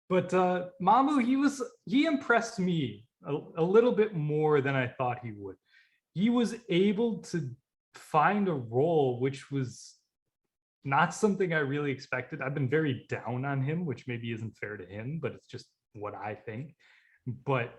Speaker 2: But Mamu, he impressed me a little bit more than I thought he would. He was able to find a role which was not something I really expected. I've been very down on him, which maybe isn't fair to him, but it's just what I think. But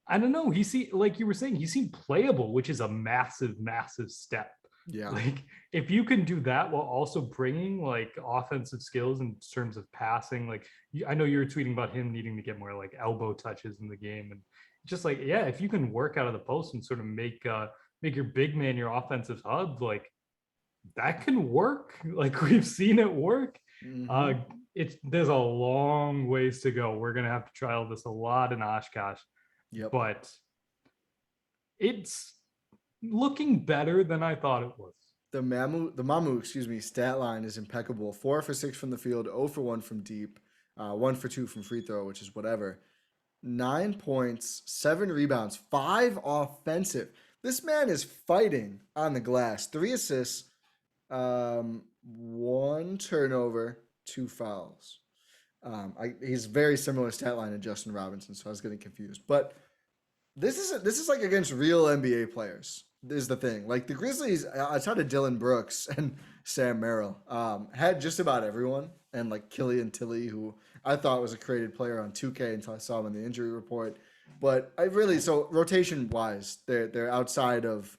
Speaker 2: I don't know. Like you were saying, he seemed playable, which is a massive, massive step.
Speaker 1: Yeah.
Speaker 2: Like if you can do that while also bringing like offensive skills in terms of passing, like I know you were tweeting about him needing to get more like elbow touches in the game, and just like, yeah, if you can work out of the post and sort of make your big man your offensive hub, like that can work. Like we've seen it work. There's a long ways to go. We're gonna have to trial this a lot in Oshkosh.
Speaker 1: Yep.
Speaker 2: But it's looking better than I thought it was.
Speaker 1: The Mamu, stat line is impeccable. 4 for 6 from the field, 0 for 1 from deep, 1 for 2 from free throw, which is whatever. 9 points, 7 rebounds, 5 offensive. This man is fighting on the glass. 3 assists, 1 turnover, 2 fouls. He's very similar stat line to Justin Robinson, so I was getting confused. But this is like against real NBA players. Is the thing. Like the Grizzlies, outside of Dylan Brooks and Sam Merrill, had just about everyone, and like Killian Tilly, who I thought was a created player on 2K until I saw him in the injury report. But so rotation wise, they're outside of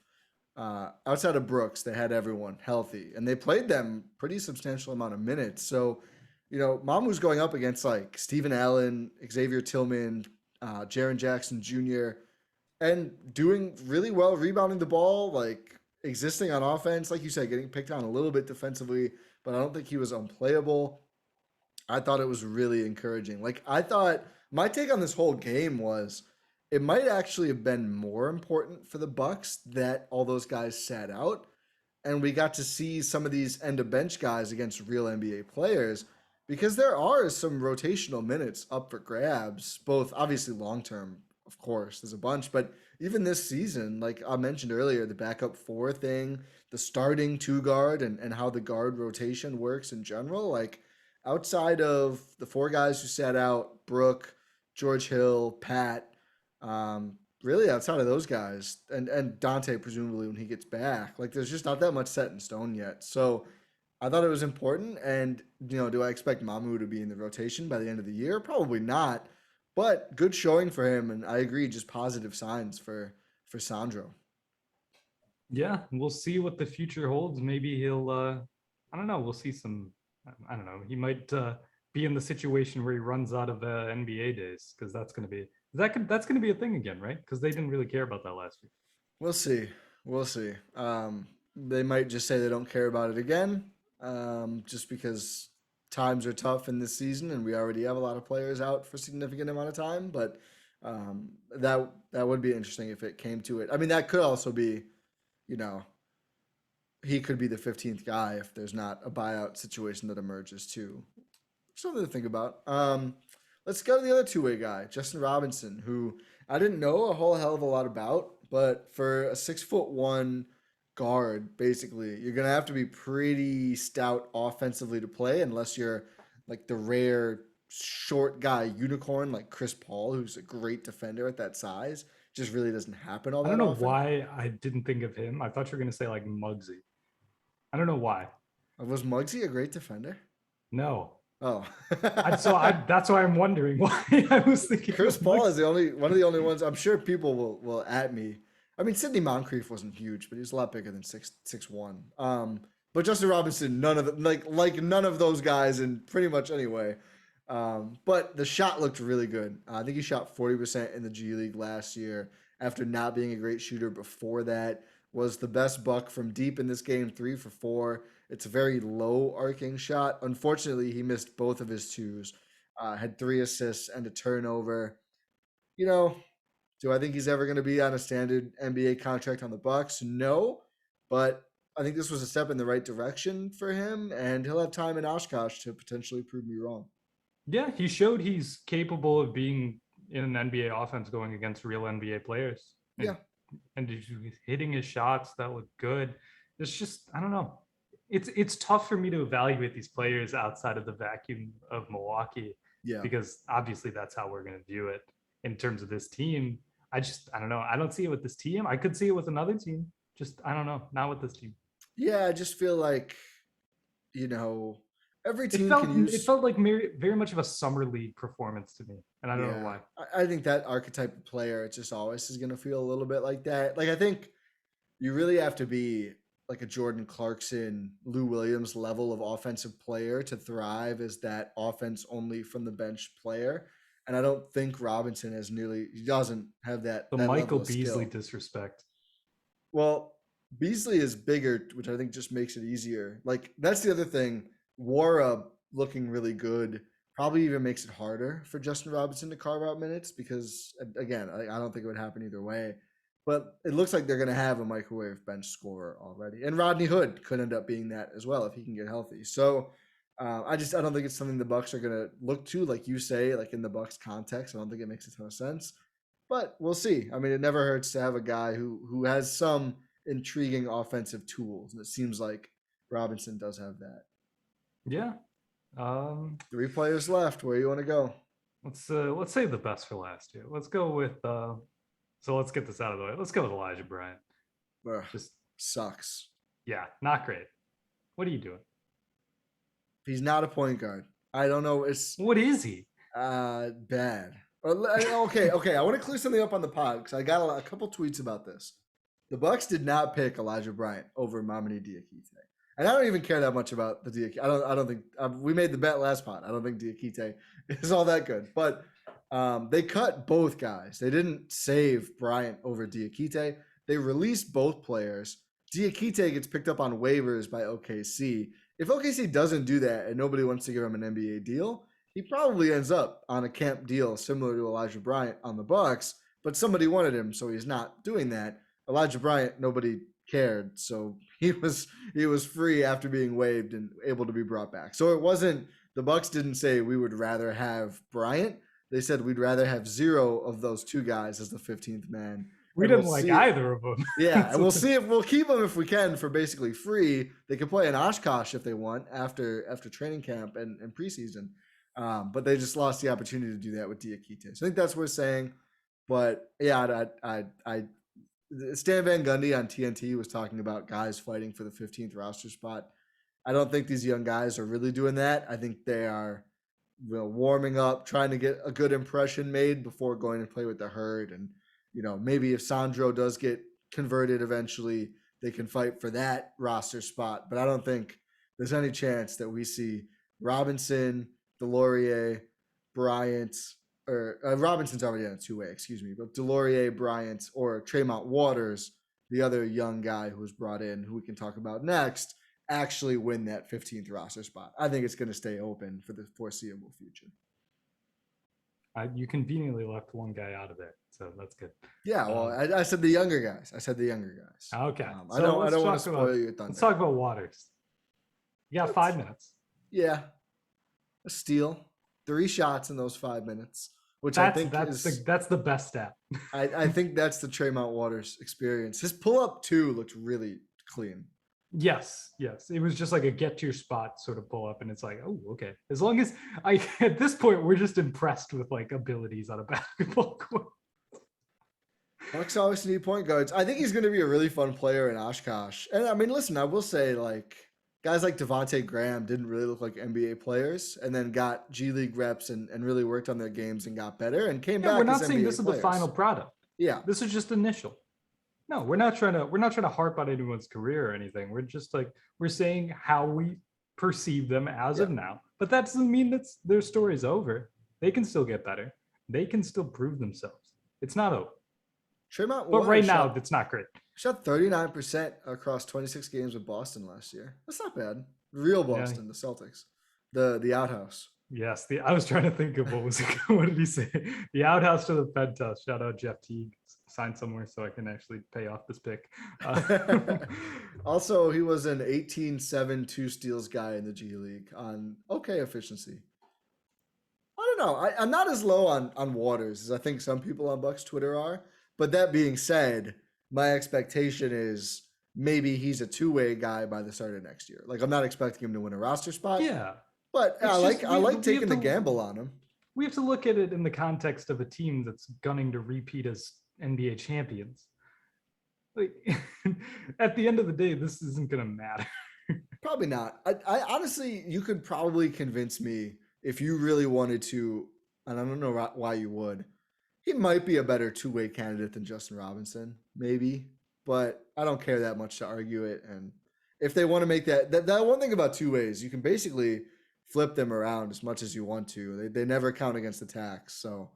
Speaker 1: Brooks, they had everyone healthy, and they played them pretty substantial amount of minutes. So, Mamu's going up against like Steven Allen, Xavier Tillman, Jaren Jackson Jr., and doing really well, rebounding the ball, like existing on offense, like you said, getting picked on a little bit defensively, but I don't think he was unplayable. I thought it was really encouraging. Like I thought my take on this whole game was it might actually have been more important for the Bucks that all those guys sat out, and we got to see some of these end of bench guys against real NBA players, because there are some rotational minutes up for grabs, both obviously long term. Of course, there's a bunch, but even this season, like I mentioned earlier, the backup 4 thing, the starting 2 guard, and how the guard rotation works in general, like outside of the 4 guys who sat out, Brooke, George Hill, Pat, really outside of those guys, and Dante presumably when he gets back, like there's just not that much set in stone yet. So I thought it was important, and do I expect Mamu to be in the rotation by the end of the year? Probably not. But good showing for him, and I agree, just positive signs for Sandro.
Speaker 2: Yeah, we'll see what the future holds. Maybe he'll, I don't know, we'll see some, I don't know, he might be in the situation where he runs out of NBA days, because that's going to be a thing again, right? Because they didn't really care about that last week.
Speaker 1: We'll see. They might just say they don't care about it again, just because times are tough in this season, and we already have a lot of players out for a significant amount of time. But that would be interesting if it came to it. I mean, that could also be, he could be the 15th guy if there's not a buyout situation that emerges too. Something to think about. Let's go to the other 2-way guy, Justin Robinson, who I didn't know a whole hell of a lot about, but for a 6'1" guard, basically, you're going to have to be pretty stout offensively to play, unless you're like the rare short guy unicorn like Chris Paul, who's a great defender at that size. Just really doesn't happen all that often.
Speaker 2: I don't know why I didn't think of him. I thought you were going to say like Muggsy. I don't know why.
Speaker 1: Was Muggsy a great defender?
Speaker 2: No.
Speaker 1: Oh.
Speaker 2: That's why I'm wondering why I was thinking
Speaker 1: Chris Paul is one of the only ones. I'm sure people will at me. I mean, Sidney Moncrief wasn't huge, but he was a lot bigger than 6'1". But Justin Robinson, none of those guys, in pretty much anyway. But the shot looked really good. I think he shot 40% in the G League last year after not being a great shooter before that. Was the best Buck from deep in this game, 3 for 4. It's a very low arcing shot. Unfortunately, he missed both of his 2s. Had 3 assists and a turnover. Do I think he's ever going to be on a standard NBA contract on the Bucks? No, but I think this was a step in the right direction for him, and he'll have time in Oshkosh to potentially prove me wrong.
Speaker 2: Yeah, he showed he's capable of being in an NBA offense going against real NBA players. And he's hitting his shots that look good. It's just, I don't know. It's tough for me to evaluate these players outside of the vacuum of Milwaukee,
Speaker 1: Yeah.
Speaker 2: because obviously that's how we're going to view it in terms of this team. I don't know. I don't see it with this team. I could see it with another team. Just, I don't know. Not with this team.
Speaker 1: Yeah, I just feel like, every
Speaker 2: It
Speaker 1: team
Speaker 2: felt
Speaker 1: can use.
Speaker 2: it felt like very much of a summer league performance to me, and I don't know why.
Speaker 1: I think that archetype of player, it just always is going to feel a little bit like that. Like, I think you really have to be like a Jordan Clarkson, Lou Williams level of offensive player to thrive as that offense only from the bench player. And I don't think Robinson he doesn't have that.
Speaker 2: The
Speaker 1: that
Speaker 2: Michael
Speaker 1: level of
Speaker 2: Beasley
Speaker 1: skill.
Speaker 2: disrespect.
Speaker 1: Well, Beasley is bigger, which I think just makes it easier. Like, that's the other thing. Nwora looking really good probably even makes it harder for Justin Robinson to carve out minutes because, again, I don't think it would happen either way. But it looks like they're going to have a microwave bench scorer already. And Rodney Hood could end up being that as well if he can get healthy. So I don't think it's something the Bucks are going to look to, like you say, like in the Bucks context. I don't think it makes a ton of sense. But we'll see. I mean, it never hurts to have a guy who has some intriguing offensive tools. And it seems like Robinson does have that.
Speaker 2: Yeah.
Speaker 1: 3 players left. Where you want to go?
Speaker 2: Let's save the best for last here. Let's go with so let's get this out of the way. Let's go with Elijah Bryant.
Speaker 1: Just sucks.
Speaker 2: Yeah, not great. What are you doing?
Speaker 1: He's not a point guard. I don't know.
Speaker 2: What is he?
Speaker 1: Bad. Okay. I want to clear something up on the pod because I got a couple tweets about this. The Bucks did not pick Elijah Bryant over Mamadi Diakite. And I don't even care that much about the Diakite. I don't think we made the bet last pod. I don't think Diakite is all that good. But they cut both guys. They didn't save Bryant over Diakite. They released both players. Diakite gets picked up on waivers by OKC. If OKC doesn't do that and nobody wants to give him an NBA deal, he probably ends up on a camp deal similar to Elijah Bryant on the Bucks. But somebody wanted him, so he's not doing that. Elijah Bryant, nobody cared, so he was free after being waived and able to be brought back. So it wasn't, the Bucks didn't say we would rather have Bryant. They said we'd rather have 0 of those 2 guys as the 15th man.
Speaker 2: We didn't like either of them.
Speaker 1: Yeah, and we'll see if we'll keep them if we can for basically free. They can play in Oshkosh if they want after training camp and preseason. But they just lost the opportunity to do that with Diakite. So I think that's what we're saying. But yeah, I Stan Van Gundy on TNT was talking about guys fighting for the 15th roster spot. I don't think these young guys are really doing that. I think they are warming up, trying to get a good impression made before going to play with the herd. And, maybe if Sandro does get converted eventually, they can fight for that roster spot. But I don't think there's any chance that we see Robinson, Delorier, Bryant, or Robinson's already on a 2-way, but Delorier, Bryant, or Tremont Waters, the other young guy who was brought in, who we can talk about next, actually win that 15th roster spot. I think it's going to stay open for the foreseeable future.
Speaker 2: You conveniently left one guy out of there, so that's good.
Speaker 1: Yeah, well, I said the younger guys.
Speaker 2: Okay.
Speaker 1: I don't want to spoil your thunder.
Speaker 2: Let's talk about Waters. You got 5 minutes.
Speaker 1: Yeah. A steal. 3 shots in those 5 minutes, which
Speaker 2: that's the best stat.
Speaker 1: I think that's the Tremont Waters experience. His pull-up, too, looked really clean.
Speaker 2: Yes. It was just like a get to your spot sort of pull up, and it's like, oh, okay. As long as at this point, we're just impressed with like abilities on a basketball court.
Speaker 1: Bucks always need point guards. I think he's going to be a really fun player in Oshkosh. And I mean, listen, I will say, like, guys like Devontae Graham didn't really look like NBA players, and then got G League reps and really worked on their games and got better and came back.
Speaker 2: We're not
Speaker 1: as
Speaker 2: saying
Speaker 1: NBA
Speaker 2: this is
Speaker 1: players.
Speaker 2: the final product.
Speaker 1: Yeah,
Speaker 2: this is just initial. No, we're not trying to harp on anyone's career or anything. We're just like, we're saying how we perceive them as of now. But that doesn't mean that their story's over. They can still get better. They can still prove themselves. It's not over.
Speaker 1: Tremont
Speaker 2: but right now, it's not great.
Speaker 1: Shot 39% across 26 games with Boston last year. That's not bad. Real Boston, the Celtics, the outhouse.
Speaker 2: Yes, I was trying to think of what did he say? The outhouse to the Penthouse. Shout out Jeff Teague. Signed somewhere so I can actually pay off this pick.
Speaker 1: Also, he was an 18-7 2 steals guy in the G League on okay efficiency. I don't know. I'm not as low on Waters as I think some people on Bucks Twitter are. But that being said, my expectation is maybe he's a 2-way guy by the start of next year. Like, I'm not expecting him to win a roster spot.
Speaker 2: Yeah.
Speaker 1: But I like taking the gamble on him.
Speaker 2: we have to look at it in the context of a team that's gunning to repeat as NBA champions. Like, at the end of the day, this isn't going to matter.
Speaker 1: Probably not. I honestly, you could probably convince me if you really wanted to, and I don't know why you would. He might be a better two-way candidate than Justin Robinson, maybe, but I don't care that much to argue it. And if they want to make that one thing about two ways, you can basically flip them around as much as you want to. They never count against the tax. So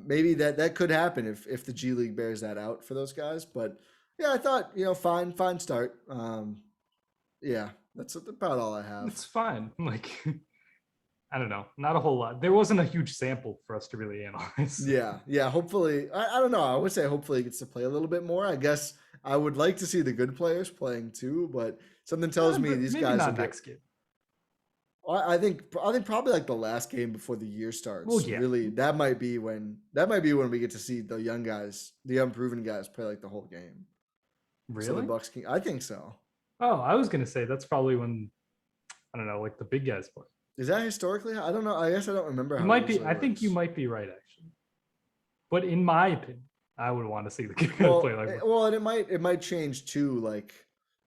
Speaker 1: maybe that could happen if the G League bears that out for those guys. But yeah, I thought, fine start. Yeah, that's about all I have.
Speaker 2: It's fine. Like, I don't know, not a whole lot. There wasn't a huge sample for us to really analyze.
Speaker 1: Yeah. Hopefully, I don't know. I would say hopefully he gets to play a little bit more. I guess I would like to see the good players playing too, but something tells me these guys
Speaker 2: not next game.
Speaker 1: I think probably like the last game before the year starts.
Speaker 2: Well, yeah.
Speaker 1: Really, that might be when we get to see the young guys, the unproven guys, play like the whole game.
Speaker 2: Really?
Speaker 1: So the Bucks I think so.
Speaker 2: Oh, I was gonna say that's probably when, I don't know, like the big guys play.
Speaker 1: Is that historically? I don't know. I guess I don't remember.
Speaker 2: You might be. I think you might be right, actually. But in my opinion, I would want to see the kid play like.
Speaker 1: Well, and it might change too. Like,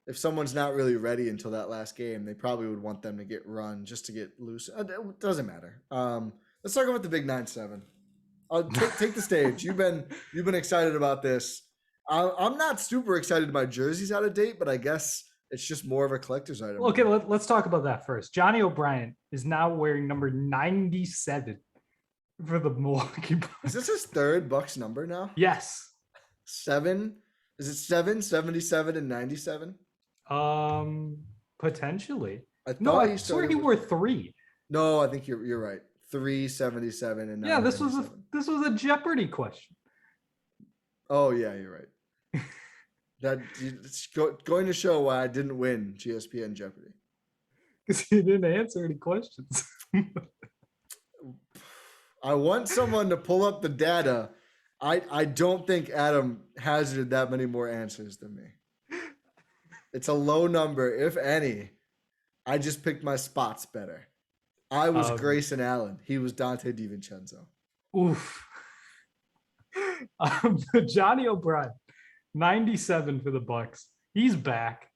Speaker 1: if someone's not really ready until that last game, they probably would want them to get run just to get loose. It doesn't matter. Let's talk about the big 9-7. Take the stage. You've been excited about this. I'm not super excited. My jersey's out of date, but I guess it's just more of a collector's item.
Speaker 2: Okay, let's talk about that first. Johnny O'Bryant is now wearing number 97 for the Milwaukee Bucks.
Speaker 1: Is this his third Bucks number now?
Speaker 2: Yes.
Speaker 1: 7? Is it 7, 77, and 97?
Speaker 2: Potentially.
Speaker 1: I
Speaker 2: swear he wore 3.
Speaker 1: No, I think you're right. 3, 77, and 97.
Speaker 2: Yeah, this was a Jeopardy question.
Speaker 1: Oh yeah, you're right. It's going to show why I didn't win GSPN Jeopardy.
Speaker 2: Because he didn't answer any questions.
Speaker 1: I want someone to pull up the data. I don't think Adam hazarded that many more answers than me. It's a low number, if any. I just picked my spots better. I was Grayson Allen. He was Dante DiVincenzo.
Speaker 2: Oof. Johnny O'Brien, 97 for the Bucks. He's back.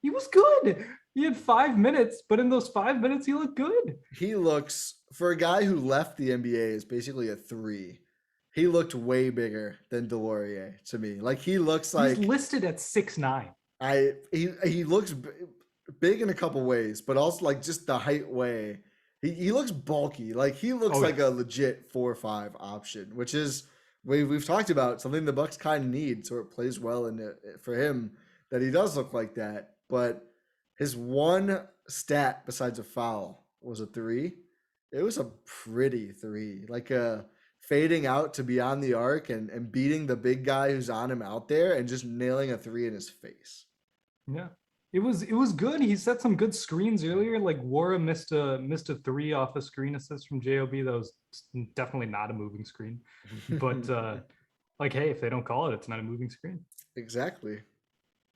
Speaker 2: He was good. He had 5 minutes, but in those 5 minutes, he looked good.
Speaker 1: He looks, for a guy who left the NBA, is basically a 3. He looked way bigger than Delorier to me. Like, he looks like
Speaker 2: he's listed at 6'9".
Speaker 1: He looks big in a couple ways, but also like just the height way. He looks bulky. Like, he looks like a legit 4-5 option, which is we've talked about something the Bucks kind of need, so it plays well in it for him that he does look like that. But his one stat besides a foul was a 3. It was a pretty 3, like a fading out to beyond the arc and beating the big guy who's on him out there and just nailing a 3 in his face.
Speaker 2: Yeah. It was good. He set some good screens earlier. Like, Nwora missed a 3 off a screen assist from JOB. That was definitely not a moving screen. But like, hey, if they don't call it, it's not a moving screen.
Speaker 1: Exactly.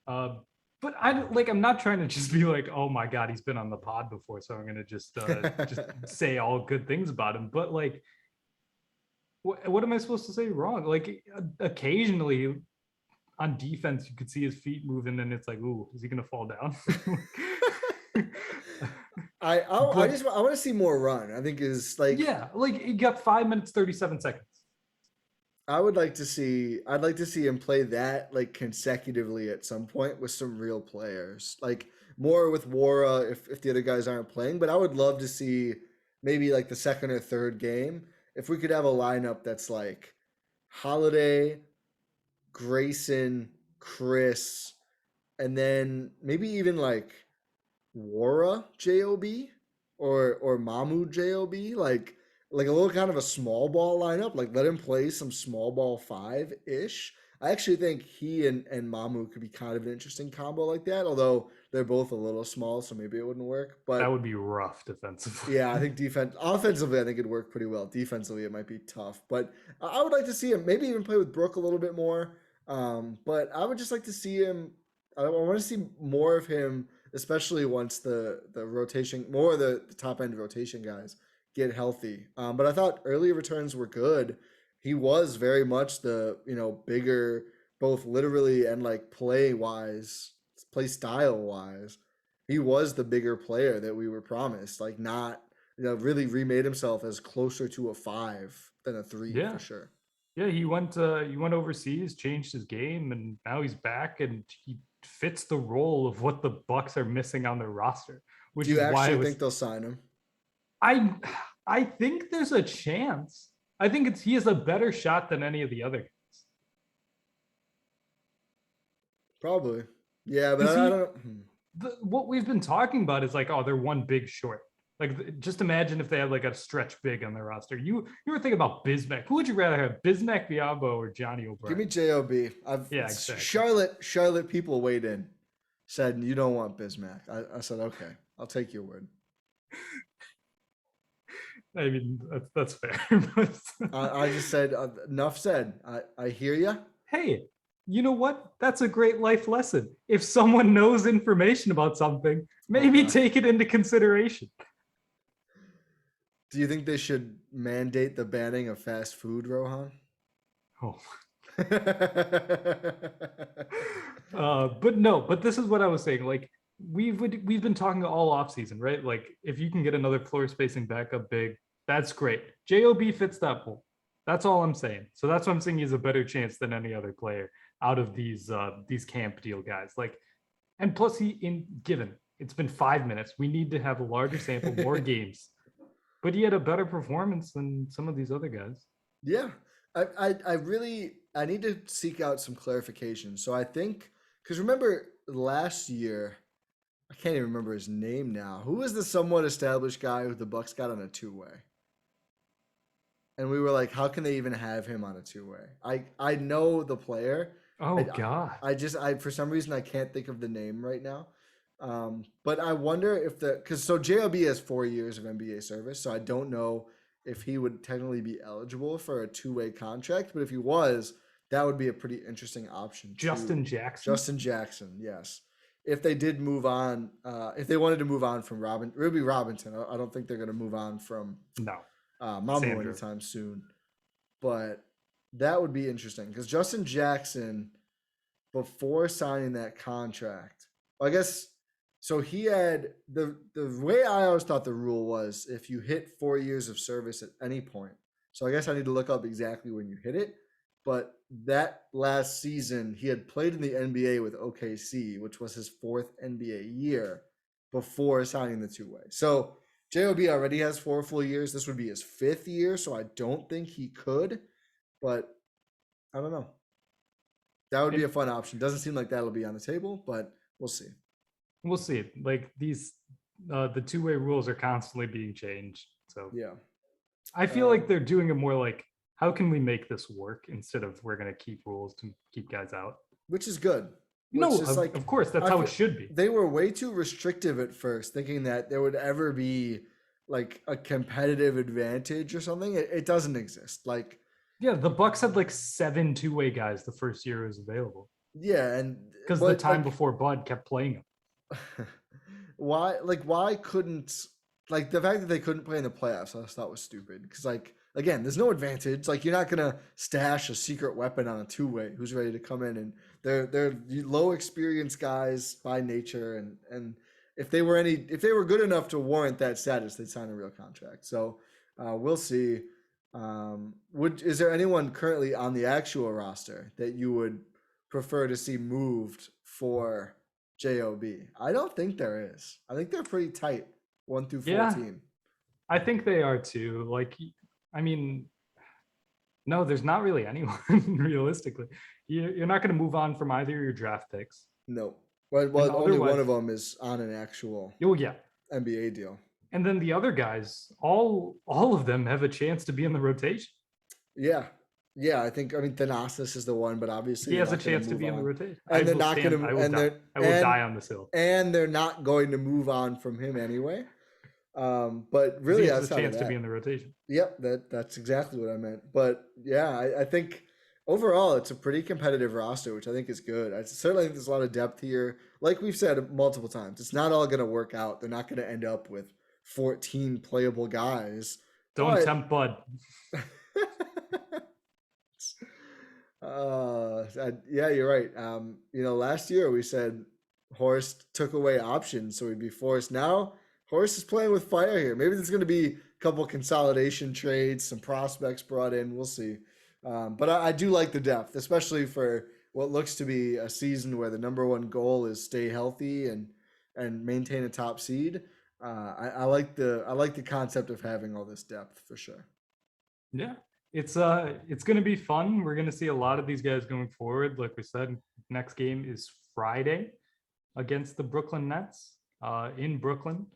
Speaker 2: But I'm not trying to just be like, oh my God, he's been on the pod before, so I'm gonna just say all good things about him. But like, what am I supposed to say wrong? Like, occasionally on defense, you could see his feet moving, and it's like, ooh, is he gonna fall down?
Speaker 1: I want to see more run. I think is like,
Speaker 2: yeah, like, he got 5 minutes 37 seconds.
Speaker 1: I'd like to see him play that like consecutively at some point with some real players, like more with Nwora if the other guys aren't playing. But I would love to see maybe like the second or third game if we could have a lineup that's like Holiday, Grayson, Khris, and then maybe even like Nwora JOB or Mamu JOB, like a little kind of a small ball lineup. Like, let him play some small ball 5-ish. I actually think he and Mamu could be kind of an interesting combo like that, although they're both a little small, so maybe it wouldn't work. But
Speaker 2: that would be rough defensively.
Speaker 1: Yeah, I think offensively, I think it'd work pretty well. Defensively, it might be tough. But I would like to see him maybe even play with Brook a little bit more. But I would just like to see him. I want to see more of him, especially once the rotation, more of the top end rotation guys get healthy. But I thought early returns were good. He was very much the, bigger, both literally and like play style wise. He was the bigger player that we were promised, like not, really remade himself as closer to a 5 than a 3 for sure.
Speaker 2: Yeah, he went overseas, changed his game, and now he's back, and he fits the role of what the Bucks are missing on their roster. Which
Speaker 1: Do you
Speaker 2: is why
Speaker 1: actually think they'll sign him?
Speaker 2: I think there's a chance. I think he has a better shot than any of the other guys.
Speaker 1: Probably. Yeah, but I don't.
Speaker 2: What we've been talking about is like, oh, they're one big short. Like, just imagine if they had like a stretch big on their roster. You were thinking about Bismack. Who would you rather have, Bismack Biyombo or Johnny O'Brien?
Speaker 1: Give me J.O.B.
Speaker 2: Exactly.
Speaker 1: Charlotte people weighed in, said you don't want Bismack. I said okay, I'll take your word.
Speaker 2: I mean, that's fair.
Speaker 1: I just said enough said. I hear you.
Speaker 2: Hey, you know what? That's a great life lesson. If someone knows information about something, maybe take it into consideration.
Speaker 1: Do you think they should mandate the banning of fast food, Rohan?
Speaker 2: Oh. But this is what I was saying. Like, we've been talking all offseason, right? Like, if you can get another floor spacing backup big, that's great. JOB fits that pool. That's all I'm saying. So that's why I'm saying he has a better chance than any other player out of these camp deal guys. Like, and plus it's been 5 minutes. We need to have a larger sample, more games. But he had a better performance than some of these other guys.
Speaker 1: Yeah. I need to seek out some clarification. So I think, because remember last year, I can't even remember his name now. Who was the somewhat established guy who the Bucks got on a 2-way? And we were like, how can they even have him on a 2-way? I know the player.
Speaker 2: Oh, God.
Speaker 1: I for some reason, I can't think of the name right now. But I wonder if because JLB has 4 years of NBA service, so I don't know if he would technically be eligible for a 2-way contract. But if he was, that would be a pretty interesting option.
Speaker 2: Justin
Speaker 1: Jackson, yes. If they did move on, if they wanted to move on from Ruby Robinson, I don't think they're going to move on from Mamu anytime soon. But that would be interesting because Justin Jackson, before signing that contract, I guess, so he had the way I always thought the rule was if you hit 4 years of service at any point. So I guess I need to look up exactly when you hit it. But that last season, he had played in the NBA with OKC, which was his 4th NBA year before signing the 2-way. So JOB already has 4 full years. This would be his 5th year, so I don't think he could. But I don't know. That would be a fun option. Doesn't seem like that'll be on the table, but we'll see.
Speaker 2: We'll see. Like the 2-way rules are constantly being changed. So
Speaker 1: yeah,
Speaker 2: I feel like they're doing it more like, how can we make this work instead of we're going to keep rules to keep guys out?
Speaker 1: Which is good.
Speaker 2: Of course, that's how it should be.
Speaker 1: They were way too restrictive at first, thinking that there would ever be like a competitive advantage or something. It doesn't exist. Like,
Speaker 2: yeah, the Bucks had like 7 2-way guys the first year it was available.
Speaker 1: Yeah, and
Speaker 2: because the time before Bud kept playing him.
Speaker 1: Why couldn't, like, the fact that they couldn't play in the playoffs, I just thought was stupid. Because, like, again, there's no advantage. Like, you're not gonna stash a secret weapon on a 2-way who's ready to come in, and they're low experienced guys by nature, and if they were good enough to warrant that status, they'd sign a real contract. So we'll see. Is there anyone currently on the actual roster that you would prefer to see moved for JOB? I don't think there is. I think they're pretty tight, 1 through 14.
Speaker 2: Yeah, I think they are too. Like, I mean, no, there's not really anyone realistically. You're not going to move on from either of your draft picks.
Speaker 1: No. Well, only one of them is on an actual NBA deal.
Speaker 2: And then the other guys, all of them have a chance to be in the rotation.
Speaker 1: Yeah. Yeah, I mean, Thanasis is the one, but obviously
Speaker 2: he has a chance to be in the rotation.
Speaker 1: And they're not going to.
Speaker 2: I will die on this hill.
Speaker 1: And they're not going to move on from him anyway. But really,
Speaker 2: he has a chance to be in the rotation.
Speaker 1: Yep, that's exactly what I meant. But yeah, I think overall it's a pretty competitive roster, which I think is good. I certainly think there's a lot of depth here. Like we've said multiple times, it's not all going to work out. They're not going to end up with 14 playable guys
Speaker 2: Don't tempt Bud.
Speaker 1: Yeah, you're right. Last year we said Horst took away options, so he'd be forced. Now Horst is playing with fire here. Maybe there's going to be a couple consolidation trades, some prospects brought in. We'll see. But I do like the depth, especially for what looks to be a season where the number one goal is stay healthy and maintain a top seed. I like the concept of having all this depth for sure.
Speaker 2: Yeah, it's going to be fun. We're going to see a lot of these guys going forward. Like we said, next game is Friday against the Brooklyn Nets in Brooklyn.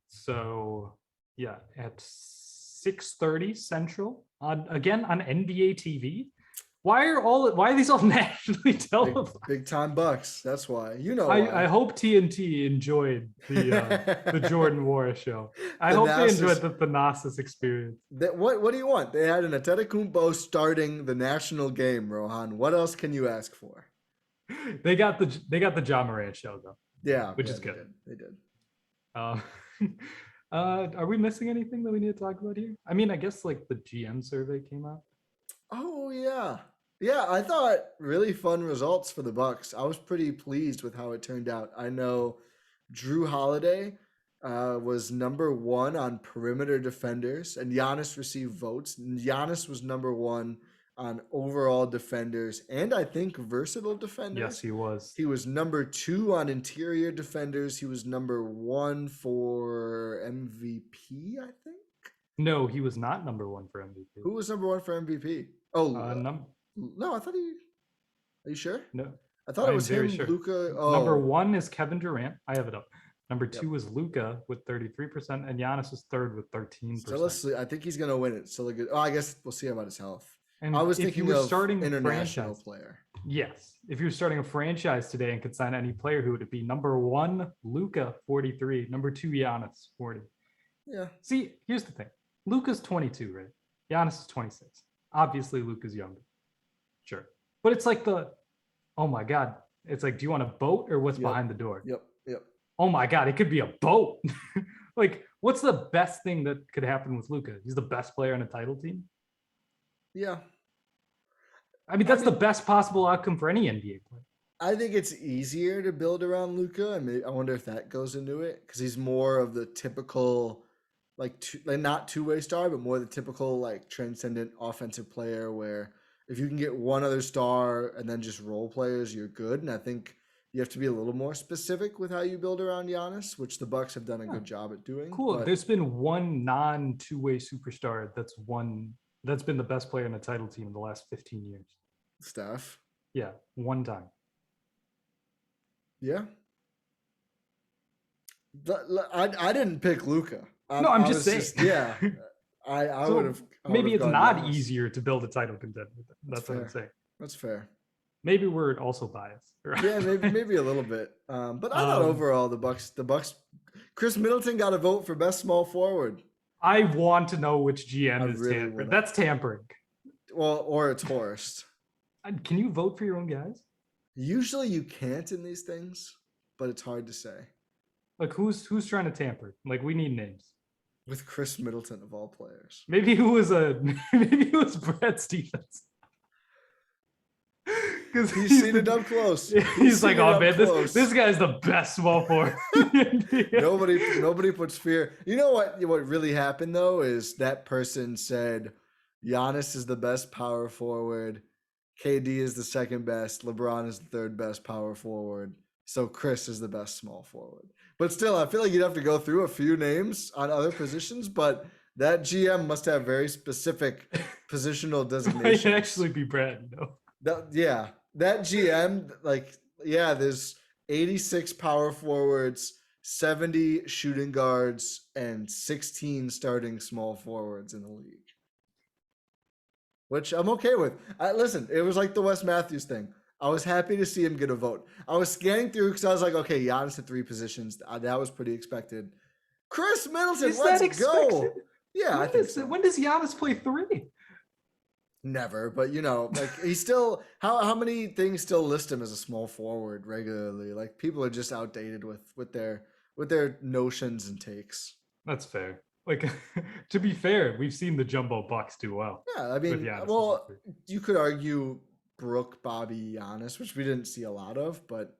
Speaker 2: So yeah, at 6:30 Central again on NBA TV. Why are these all nationally televised?
Speaker 1: Big time Bucks. That's why.
Speaker 2: I hope TNT enjoyed the Jordan Nwora show. I hope they enjoyed the Thanasis experience.
Speaker 1: What do you want? They had an Antetokounmpo starting the national game, Rohan. What else can you ask for?
Speaker 2: They got the Ja Morant show though.
Speaker 1: Yeah,
Speaker 2: which is good.
Speaker 1: They did.
Speaker 2: Are we missing anything that we need to talk about here? I mean, I guess like the GM survey came out.
Speaker 1: Oh yeah. I thought really fun results for the Bucks. I was pretty pleased with how it turned out. I know Jrue Holiday was number 1 on perimeter defenders, and Giannis received votes. Giannis was number 1 on overall defenders, and I think versatile defenders.
Speaker 2: Yes, he was.
Speaker 1: He was number 2 on interior defenders. He was number 1 for MVP, I think.
Speaker 2: No, he was not number 1 for MVP.
Speaker 1: Who was number 1 for MVP? No, I thought he. Are you sure?
Speaker 2: No,
Speaker 1: I thought it was him.
Speaker 2: Sure.
Speaker 1: Luka.
Speaker 2: Number 1 is Kevin Durant. I have it up. Number 2 is Luka with 33%, and Giannis is 3rd with 13%.
Speaker 1: I think he's gonna win it. Still a good. Oh, I guess we'll see about his health.
Speaker 2: And
Speaker 1: I was thinking of
Speaker 2: starting
Speaker 1: international player.
Speaker 2: Yes, if you're starting a franchise today and could sign any player, who would it be? Number 1, Luka, 43. Number 2, Giannis, 40.
Speaker 1: Yeah.
Speaker 2: See, here's the thing. Luka's 22, right? Giannis is 26. Obviously, Luka's younger. Sure. But it's like oh my God. It's like, do you want a boat or what's behind the door?
Speaker 1: Yep.
Speaker 2: Oh my God, it could be a boat. Like, what's the best thing that could happen with Luka? He's the best player on a title team.
Speaker 1: Yeah.
Speaker 2: I mean, that's the best possible outcome for any NBA player.
Speaker 1: I think it's easier to build around Luka. I wonder if that goes into it, because he's more of the typical, not two-way star, but more the typical transcendent offensive player where if you can get one other star and then just role players, you're good. And I think you have to be a little more specific with how you build around Giannis, which the Bucks have done a good job at doing.
Speaker 2: Cool. There's been one non-two-way superstar that's been the best player in a title team in the last 15 years.
Speaker 1: Steph.
Speaker 2: Yeah, one time.
Speaker 1: Yeah. I didn't pick Luka.
Speaker 2: I'm just saying.
Speaker 1: I would have.
Speaker 2: Maybe it's not easier to build a title contender. That's what I'm saying.
Speaker 1: That's fair.
Speaker 2: Maybe we're also biased. Right?
Speaker 1: Yeah, maybe a little bit. But I thought overall the Bucks. Khris Middleton got a vote for best small forward.
Speaker 2: I want to know which GM is tampering. That's tampering.
Speaker 1: Well, or it's Horst.
Speaker 2: Can you vote for your own guys?
Speaker 1: Usually you can't in these things, but it's hard to say.
Speaker 2: Like who's trying to tamper? Like we need names.
Speaker 1: With Khris Middleton of all players.
Speaker 2: Maybe it was Brad Stevens.
Speaker 1: Because he's seen it up close.
Speaker 2: He's like, oh man, this guy's the best small forward.
Speaker 1: Nobody puts fear. You know what really happened though is that person said Giannis is the best power forward, KD is the second best, LeBron is the third best power forward, so Khris is the best small forward. But still, I feel like you'd have to go through a few names on other positions, but that GM must have very specific positional designations.
Speaker 2: It might actually be Brad,
Speaker 1: That GM, there's 86 power forwards, 70 shooting guards, and 16 starting small forwards in the league. Which I'm okay with. Listen, it was like the Wes Matthews thing. I was happy to see him get a vote. I was scanning through because I was like, okay, Giannis at 3 positions. That was pretty expected. Khris Middleton, let's go. Yeah, I think so.
Speaker 2: When does Giannis play 3?
Speaker 1: Never, but he's still how many things still list him as a small forward regularly? Like people are just outdated with their notions and takes.
Speaker 2: That's fair. Like, to be fair, we've seen the jumbo Bucks do well.
Speaker 1: Yeah, I mean,
Speaker 2: Giannis
Speaker 1: well, you could argue Brooke, Bobby, Giannis, which we didn't see a lot of, but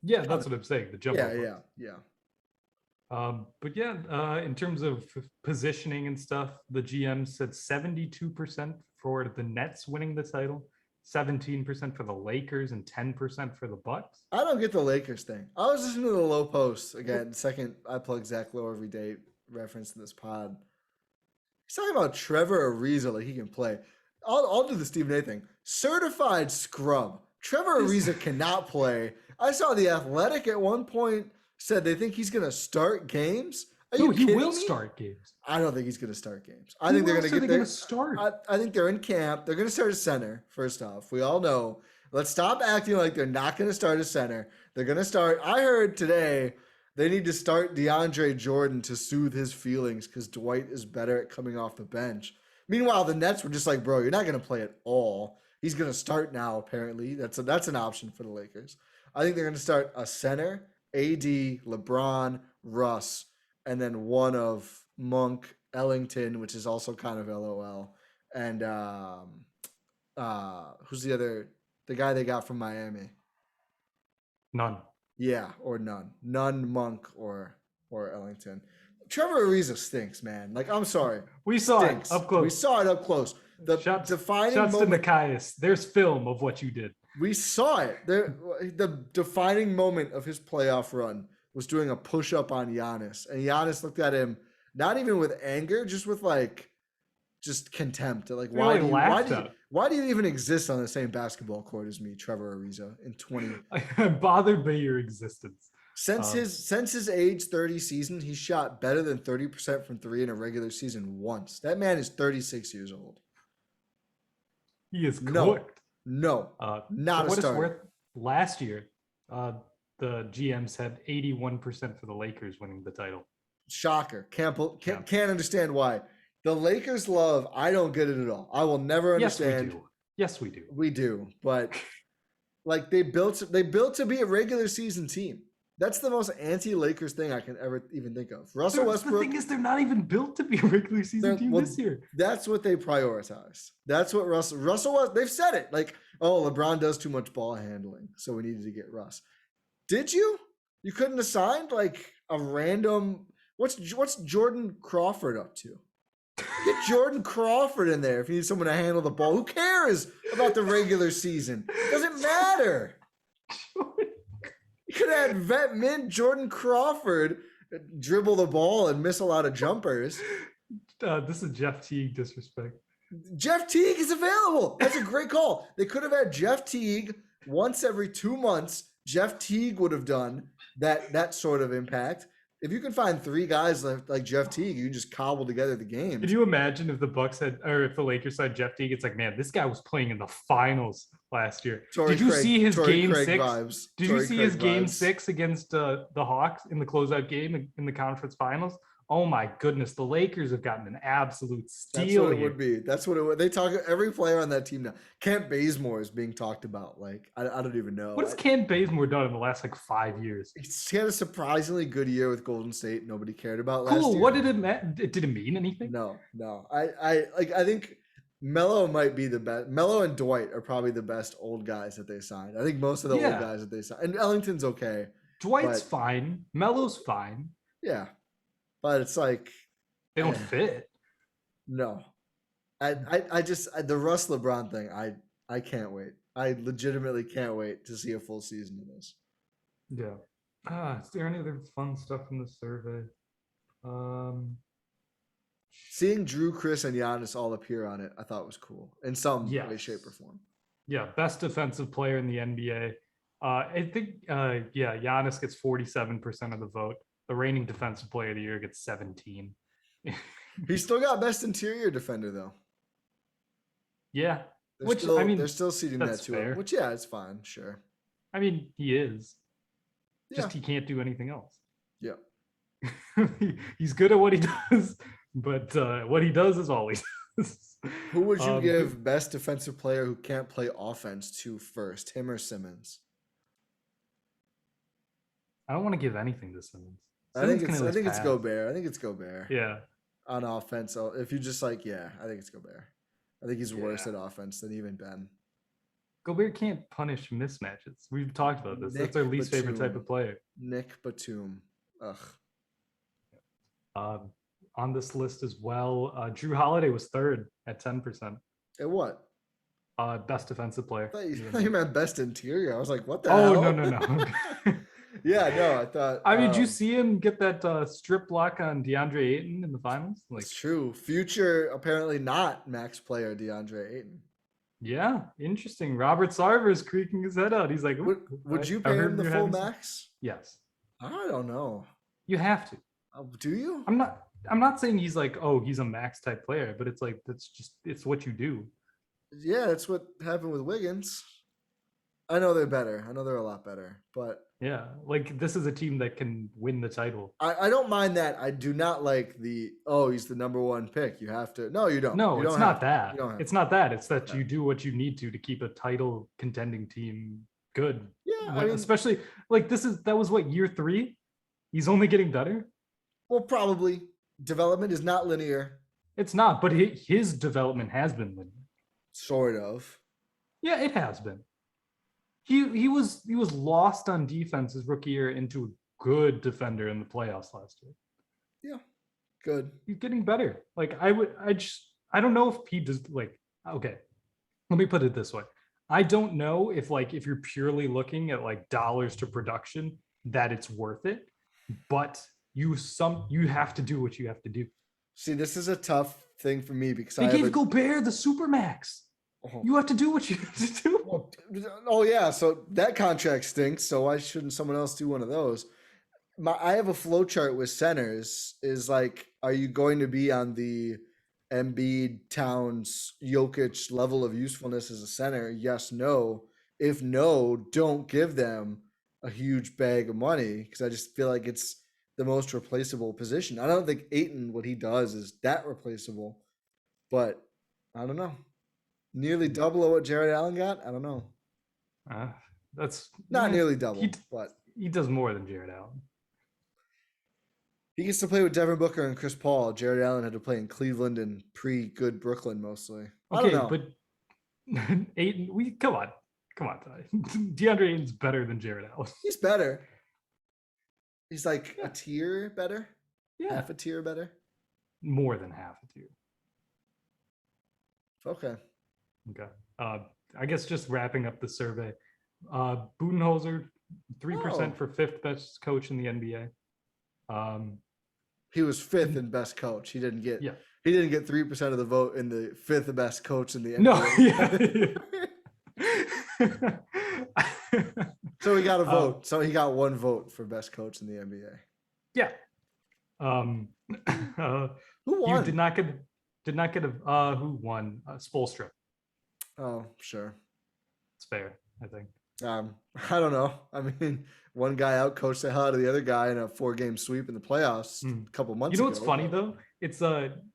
Speaker 2: yeah, that's what I'm saying. The jumbo Bucks.
Speaker 1: Yeah.
Speaker 2: But yeah, in terms of positioning and stuff, the GM said 72% for the Nets winning the title, 17% for the Lakers, and 10% for the Bucks.
Speaker 1: I don't get the Lakers thing. I was listening to the Low Post again. Second, I plug Zach Lowe every day. Reference in this pod. He's talking about Trevor Ariza like he can play. I'll do the Stephen A thing. Certified scrub. Trevor Ariza cannot play. I saw The Athletic at one point said they think he's going to start games.
Speaker 2: No, he will start games.
Speaker 1: I don't think he's going to start games. I think they're going to get
Speaker 2: start.
Speaker 1: I think they're in camp. They're going to start a center, first off. We all know. Let's stop acting like they're not going to start a center. They're going to start. I heard today they need to start DeAndre Jordan to soothe his feelings because Dwight is better at coming off the bench. Meanwhile, the Nets were just like, bro, you're not going to play at all. He's going to start now, apparently. That's an option for the Lakers. I think they're going to start a center, AD, LeBron, Russ, and then one of Monk, Ellington, which is also kind of LOL. And who's the guy they got from Miami?
Speaker 2: None.
Speaker 1: Yeah, or none. None, Monk, or Ellington. Trevor Ariza stinks, man. Like, I'm sorry.
Speaker 2: We saw it up close.
Speaker 1: We saw it up close. The defining
Speaker 2: shots
Speaker 1: moment.
Speaker 2: to Nikias. There's film of what you did.
Speaker 1: We saw it. The defining moment of his playoff run was doing a push-up on Giannis. And Giannis looked at him, not even with anger, just with just contempt. Like, why do you even exist on the same basketball court as me, Trevor Ariza, in 20?
Speaker 2: I'm bothered by your existence.
Speaker 1: Since his age 30 season, he shot better than 30% from three in a regular season once. That man is 36 years old.
Speaker 2: He is cooked.
Speaker 1: No, not a starter.
Speaker 2: Last year, the GMs had 81% for the Lakers winning the title.
Speaker 1: Shocker. Can't understand why. The Lakers love, I don't get it at all. I will never understand.
Speaker 2: Yes, we do.
Speaker 1: We do. But like they built to be a regular season team. That's the most anti-Lakers thing I can ever even think of. Russell Westbrook.
Speaker 2: The thing is, they're not even built to be a regular season team this year.
Speaker 1: That's what they prioritize. That's what Russell they've said it. Like, oh, LeBron does too much ball handling, so we needed to get Russ. Did you? You couldn't have signed like a random. What's Jordan Crawford up to? Get Jordan Crawford in there if you need someone to handle the ball. Who cares about the regular season? Doesn't matter. You could have had vet min Jordan Crawford dribble the ball and miss a lot of jumpers.
Speaker 2: This is Jeff Teague disrespect.
Speaker 1: Jeff Teague is available. That's a great call. They could have had Jeff Teague once every 2 months. Jeff Teague would have done that sort of impact. If you can find three guys like Jeff Teague, you can just cobble together the game.
Speaker 2: Could you imagine if the Bucks if the Lakers had Jeff Teague? It's like, man, this guy was playing in the finals last year. Did you see his game 6? Did you see his game 6 against the Hawks in the closeout game in the conference finals? Oh my goodness, the Lakers have gotten an absolute steal.
Speaker 1: That's what it would be. That's what it would. They talk every player on that team now. Kent Bazemore is being talked about. Like I don't even know.
Speaker 2: What has Kent Bazemore done in the last 5 years?
Speaker 1: He had a surprisingly good year with Golden State. Nobody cared about last year.
Speaker 2: What did it mean? Did it mean anything?
Speaker 1: No. I think Melo might be the best. Melo and Dwight are probably the best old guys that they signed. I think most of the old guys that they signed. And Ellington's okay.
Speaker 2: Dwight's fine. Melo's fine.
Speaker 1: Yeah. But it's like
Speaker 2: they don't fit.
Speaker 1: No. I just the Russ LeBron thing, I can't wait. I legitimately can't wait to see a full season of this.
Speaker 2: Yeah. Is there any other fun stuff in the survey?
Speaker 1: Seeing Jrue, Khris, and Giannis all appear on it, I thought was cool in some way, shape, or form.
Speaker 2: Yeah, best defensive player in the NBA. I think Giannis gets 47% of the vote. The reigning defensive player of the year gets 17.
Speaker 1: He's still got best interior defender though.
Speaker 2: Yeah.
Speaker 1: They're still seeding that to him. Which it's fine, sure.
Speaker 2: I mean, he is. Just he can't do anything else.
Speaker 1: Yeah.
Speaker 2: He's good at what he does, but what he does is all he does.
Speaker 1: Who would you give best defensive player who can't play offense to first? Him or Simmons?
Speaker 2: I don't want to give anything to Simmons.
Speaker 1: I think it's Gobert. Yeah. on offense. So if you just like, yeah, I think it's Gobert. I think he's worse at offense than even Ben.
Speaker 2: Gobert can't punish mismatches. We've talked about this. That's our least favorite type of player.
Speaker 1: Nick Batum. Ugh.
Speaker 2: On this list as well, Jrue Holiday was third at 10%.
Speaker 1: At what?
Speaker 2: Best defensive player.
Speaker 1: I thought you meant best interior. I was like, what the hell?
Speaker 2: Oh, no.
Speaker 1: Yeah, no, I thought.
Speaker 2: I mean, did you see him get that strip block on DeAndre Ayton in the finals? Like,
Speaker 1: it's true. Future, apparently not max player DeAndre Ayton.
Speaker 2: Yeah, interesting. Robert Sarver is creaking his head out. He's like,
Speaker 1: would you pay him the full max?
Speaker 2: Yes.
Speaker 1: I don't know.
Speaker 2: You have to.
Speaker 1: Do you?
Speaker 2: I'm not saying he's like, oh, he's a max type player, but it's like it's what you do.
Speaker 1: Yeah, that's what happened with Wiggins. I know they're better. I know they're a lot better, but
Speaker 2: yeah, like this is a team that can win the title.
Speaker 1: I don't mind that. I do not like he's the number one pick. You have to. No, you don't.
Speaker 2: No,
Speaker 1: it's not that.
Speaker 2: It's not that. It's that you do what you need to keep a title contending team good.
Speaker 1: Yeah, I mean,
Speaker 2: especially like that was what, year 3? He's only getting better.
Speaker 1: Well, probably development is not linear.
Speaker 2: It's not, but his development has been linear.
Speaker 1: Sort of.
Speaker 2: Yeah, it has been. He was lost on defense his rookie year into a good defender in the playoffs last year.
Speaker 1: Yeah, good.
Speaker 2: He's getting better. Like I don't know if he does. Like, okay, let me put it this way. I don't know if you're purely looking at like dollars to production that it's worth it, but you have to do what you have to do.
Speaker 1: See, this is a tough thing for me because
Speaker 2: they gave Gobert the supermax. Oh. You have to do what you have to do.
Speaker 1: Oh yeah, so that contract stinks. So why shouldn't someone else do one of those? I have a flow chart with centers. Is like, are you going to be on the Embiid, Towns, Jokic level of usefulness as a center? Yes, no. If no, don't give them a huge bag of money because I just feel like it's the most replaceable position. I don't think Ayton, what he does is that replaceable, but I don't know. Nearly double of what Jared Allen got? I don't know.
Speaker 2: That's
Speaker 1: not nearly double, but
Speaker 2: he does more than Jared Allen.
Speaker 1: He gets to play with Devin Booker and Chris Paul. Jared Allen had to play in Cleveland and pre-good Brooklyn mostly.
Speaker 2: Okay, but Ayton, come on, DeAndre Ayton's better than Jared Allen.
Speaker 1: He's better. He's like a tier better.
Speaker 2: Yeah,
Speaker 1: half a tier better.
Speaker 2: More than half a tier.
Speaker 1: Okay.
Speaker 2: I guess just wrapping up the survey. Budenholzer, 3% for 5th best coach in the NBA.
Speaker 1: He was 5th in best coach. He didn't get 3% of the vote in the 5th best coach in the NBA.
Speaker 2: No,
Speaker 1: So he got a vote. So he got 1 vote for best coach in the NBA.
Speaker 2: Yeah.
Speaker 1: Who won?
Speaker 2: You did not get a who won? Spoelstra.
Speaker 1: Oh, sure.
Speaker 2: It's fair, I think.
Speaker 1: I don't know. I mean, one guy outcoached the hell out of the other guy in a 4-game sweep in the playoffs a couple months ago.
Speaker 2: You know what's funny though? It's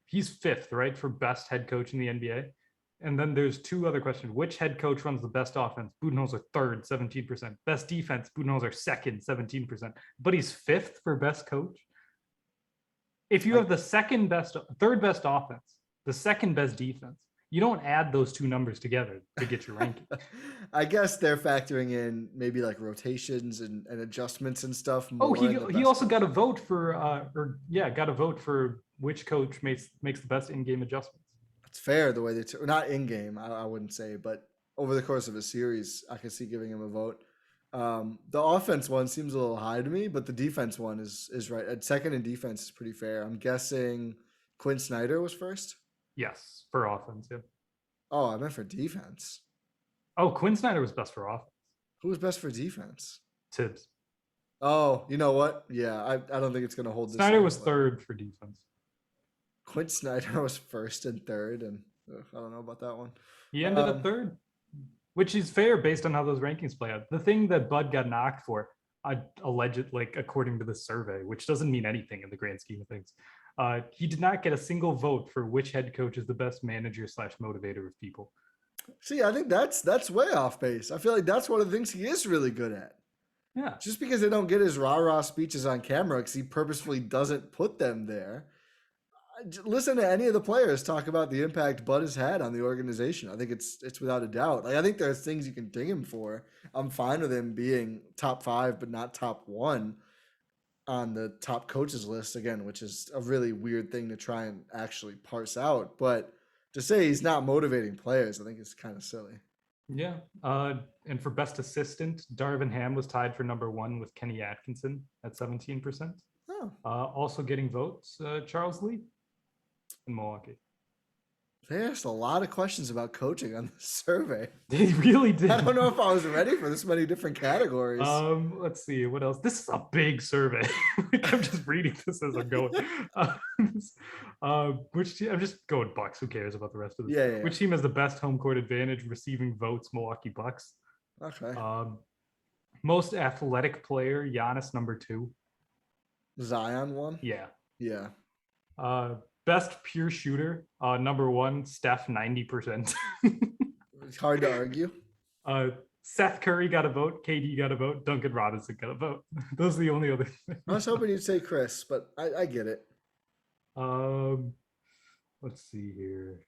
Speaker 2: he's 5th, right, for best head coach in the NBA. And then there's 2 other questions. Which head coach runs the best offense? Budenholzer 3rd, 17%. Best defense, Budenholzer 2nd, 17%. But he's 5th for best coach. If you have the 3rd best offense, the 2nd best defense, you don't add those 2 numbers together to get your ranking.
Speaker 1: I guess they're factoring in maybe like rotations and adjustments and stuff.
Speaker 2: He also got a vote for which coach makes the best in-game adjustments.
Speaker 1: It's fair the way not in-game, I wouldn't say, but over the course of a series, I can see giving him a vote. The offense one seems a little high to me, but the defense one is right. At 2nd in defense is pretty fair. I'm guessing Quinn Snyder was 1st.
Speaker 2: Yes, for offense, yeah.
Speaker 1: Oh, I meant for defense.
Speaker 2: Oh, Quinn Snyder was best for offense.
Speaker 1: Who was best for defense?
Speaker 2: Tibbs.
Speaker 1: Oh, you know what? Yeah, I don't think it's going to hold this.
Speaker 2: Snyder was 3rd for defense.
Speaker 1: Quinn Snyder was 1st and 3rd, and I don't know about that one.
Speaker 2: He ended up 3rd, which is fair based on how those rankings play out. The thing that Bud got knocked for, according to the survey, which doesn't mean anything in the grand scheme of things, he did not get a single vote for which head coach is the best manager / motivator of people.
Speaker 1: See, I think that's way off base. I feel like that's one of the things he is really good at.
Speaker 2: Yeah.
Speaker 1: Just because they don't get his rah-rah speeches on camera because he purposefully doesn't put them there. listen to any of the players talk about the impact Bud has had on the organization. I think it's without a doubt. Like, I think there's things you can ding him for. I'm fine with him being top 5, but not top 1 on the top coaches list again, which is a really weird thing to try and actually parse out. But to say he's not motivating players, I think is kind of silly.
Speaker 2: Yeah. And for best assistant, Darvin Ham was tied for number 1 with Kenny Atkinson at 17%.
Speaker 1: Oh.
Speaker 2: Also getting votes, Charles Lee in Milwaukee.
Speaker 1: They asked a lot of questions about coaching on this survey.
Speaker 2: They really did.
Speaker 1: I don't know if I was ready for this many different categories.
Speaker 2: Let's see what else. This is a big survey. I'm just reading this as I'm going. Which team, I'm just going Bucks. Who cares about the rest of this?
Speaker 1: Yeah.
Speaker 2: Which team has the best home court advantage? Receiving votes, Milwaukee Bucks.
Speaker 1: Okay.
Speaker 2: Most athletic player, Giannis, number 2.
Speaker 1: Zion won?
Speaker 2: Yeah.
Speaker 1: Yeah.
Speaker 2: Best pure shooter, number 1, Steph, 90%.
Speaker 1: It's hard to argue.
Speaker 2: Seth Curry got a vote. KD got a vote. Duncan Robinson got a vote. Those are the only other things.
Speaker 1: I was hoping you'd say Khris, but I get it.
Speaker 2: Let's see here.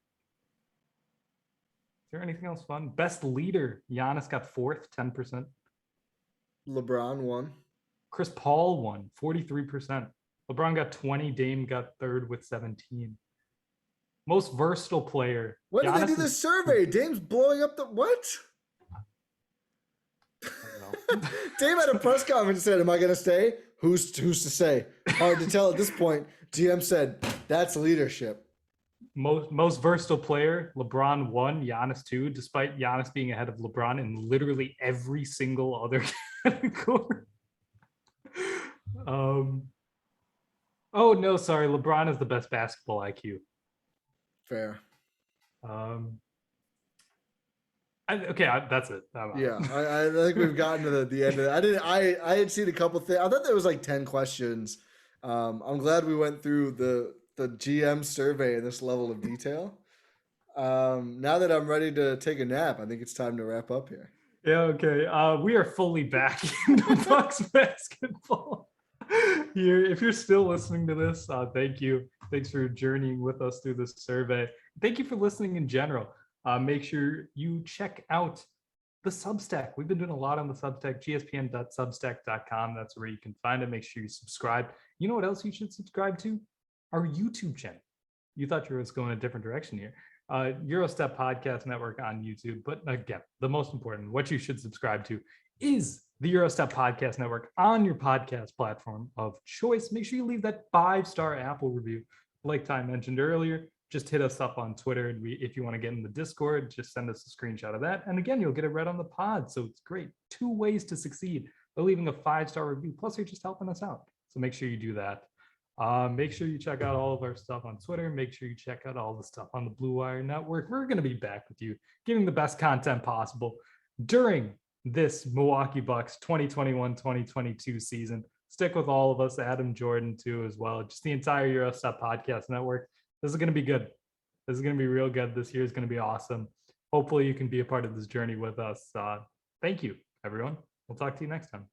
Speaker 2: Is there anything else fun? Best leader, Giannis got 4th, 10%.
Speaker 1: LeBron won.
Speaker 2: Chris Paul won, 43%. LeBron got 20. Dame got 3rd with 17. Most versatile player.
Speaker 1: When did
Speaker 2: Giannis
Speaker 1: they do this survey? Dame's blowing up the what?
Speaker 2: I don't know.
Speaker 1: Dame had a press conference and said, "Am I going to stay? Who's to say? Hard to tell at this point." GM said, "That's leadership."
Speaker 2: Most versatile player, LeBron 1, Giannis 2, despite Giannis being ahead of LeBron in literally every single other category. Oh no, sorry. LeBron is the best basketball IQ.
Speaker 1: Fair.
Speaker 2: That's it.
Speaker 1: Yeah, I think we've gotten to the end of it. I had seen a couple things. I thought there was like 10 questions. I'm glad we went through the GM survey in this level of detail. Now that I'm ready to take a nap, I think it's time to wrap up here.
Speaker 2: Yeah, okay. We are fully back into Bucks basketball. Here, if you're still listening to this, thank you. Thanks for journeying with us through this survey. Thank you for listening in general. Make sure you check out the Substack. We've been doing a lot on the Substack, gspn.substack.com. That's where you can find it. Make sure you subscribe. You know what else you should subscribe to? Our YouTube channel. You thought you were going a different direction here. Gyro Step Podcast Network on YouTube. But again, the most important, what you should subscribe to is the Gyro Step Podcast Network on your podcast platform of choice. Make sure you leave that 5-star Apple review. Like Ty mentioned earlier, just hit us up on Twitter. And if you want to get in the Discord, just send us a screenshot of that. And again, you'll get it read on the pod. So it's great. 2 ways to succeed by leaving a 5-star review. Plus, you're just helping us out. So make sure you do that. Make sure you check out all of our stuff on Twitter. Make sure you check out all the stuff on the Blue Wire Network. We're going to be back with you, giving the best content possible during this Milwaukee Bucks 2021-2022 season. Stick with all of us, Adam, Jordan too, as well. Just the entire Gyro Step Podcast Network. This is going to be good. This is going to be real good. This year is going to be awesome. Hopefully you can be a part of this journey with us. Thank you, everyone. We'll talk to you next time.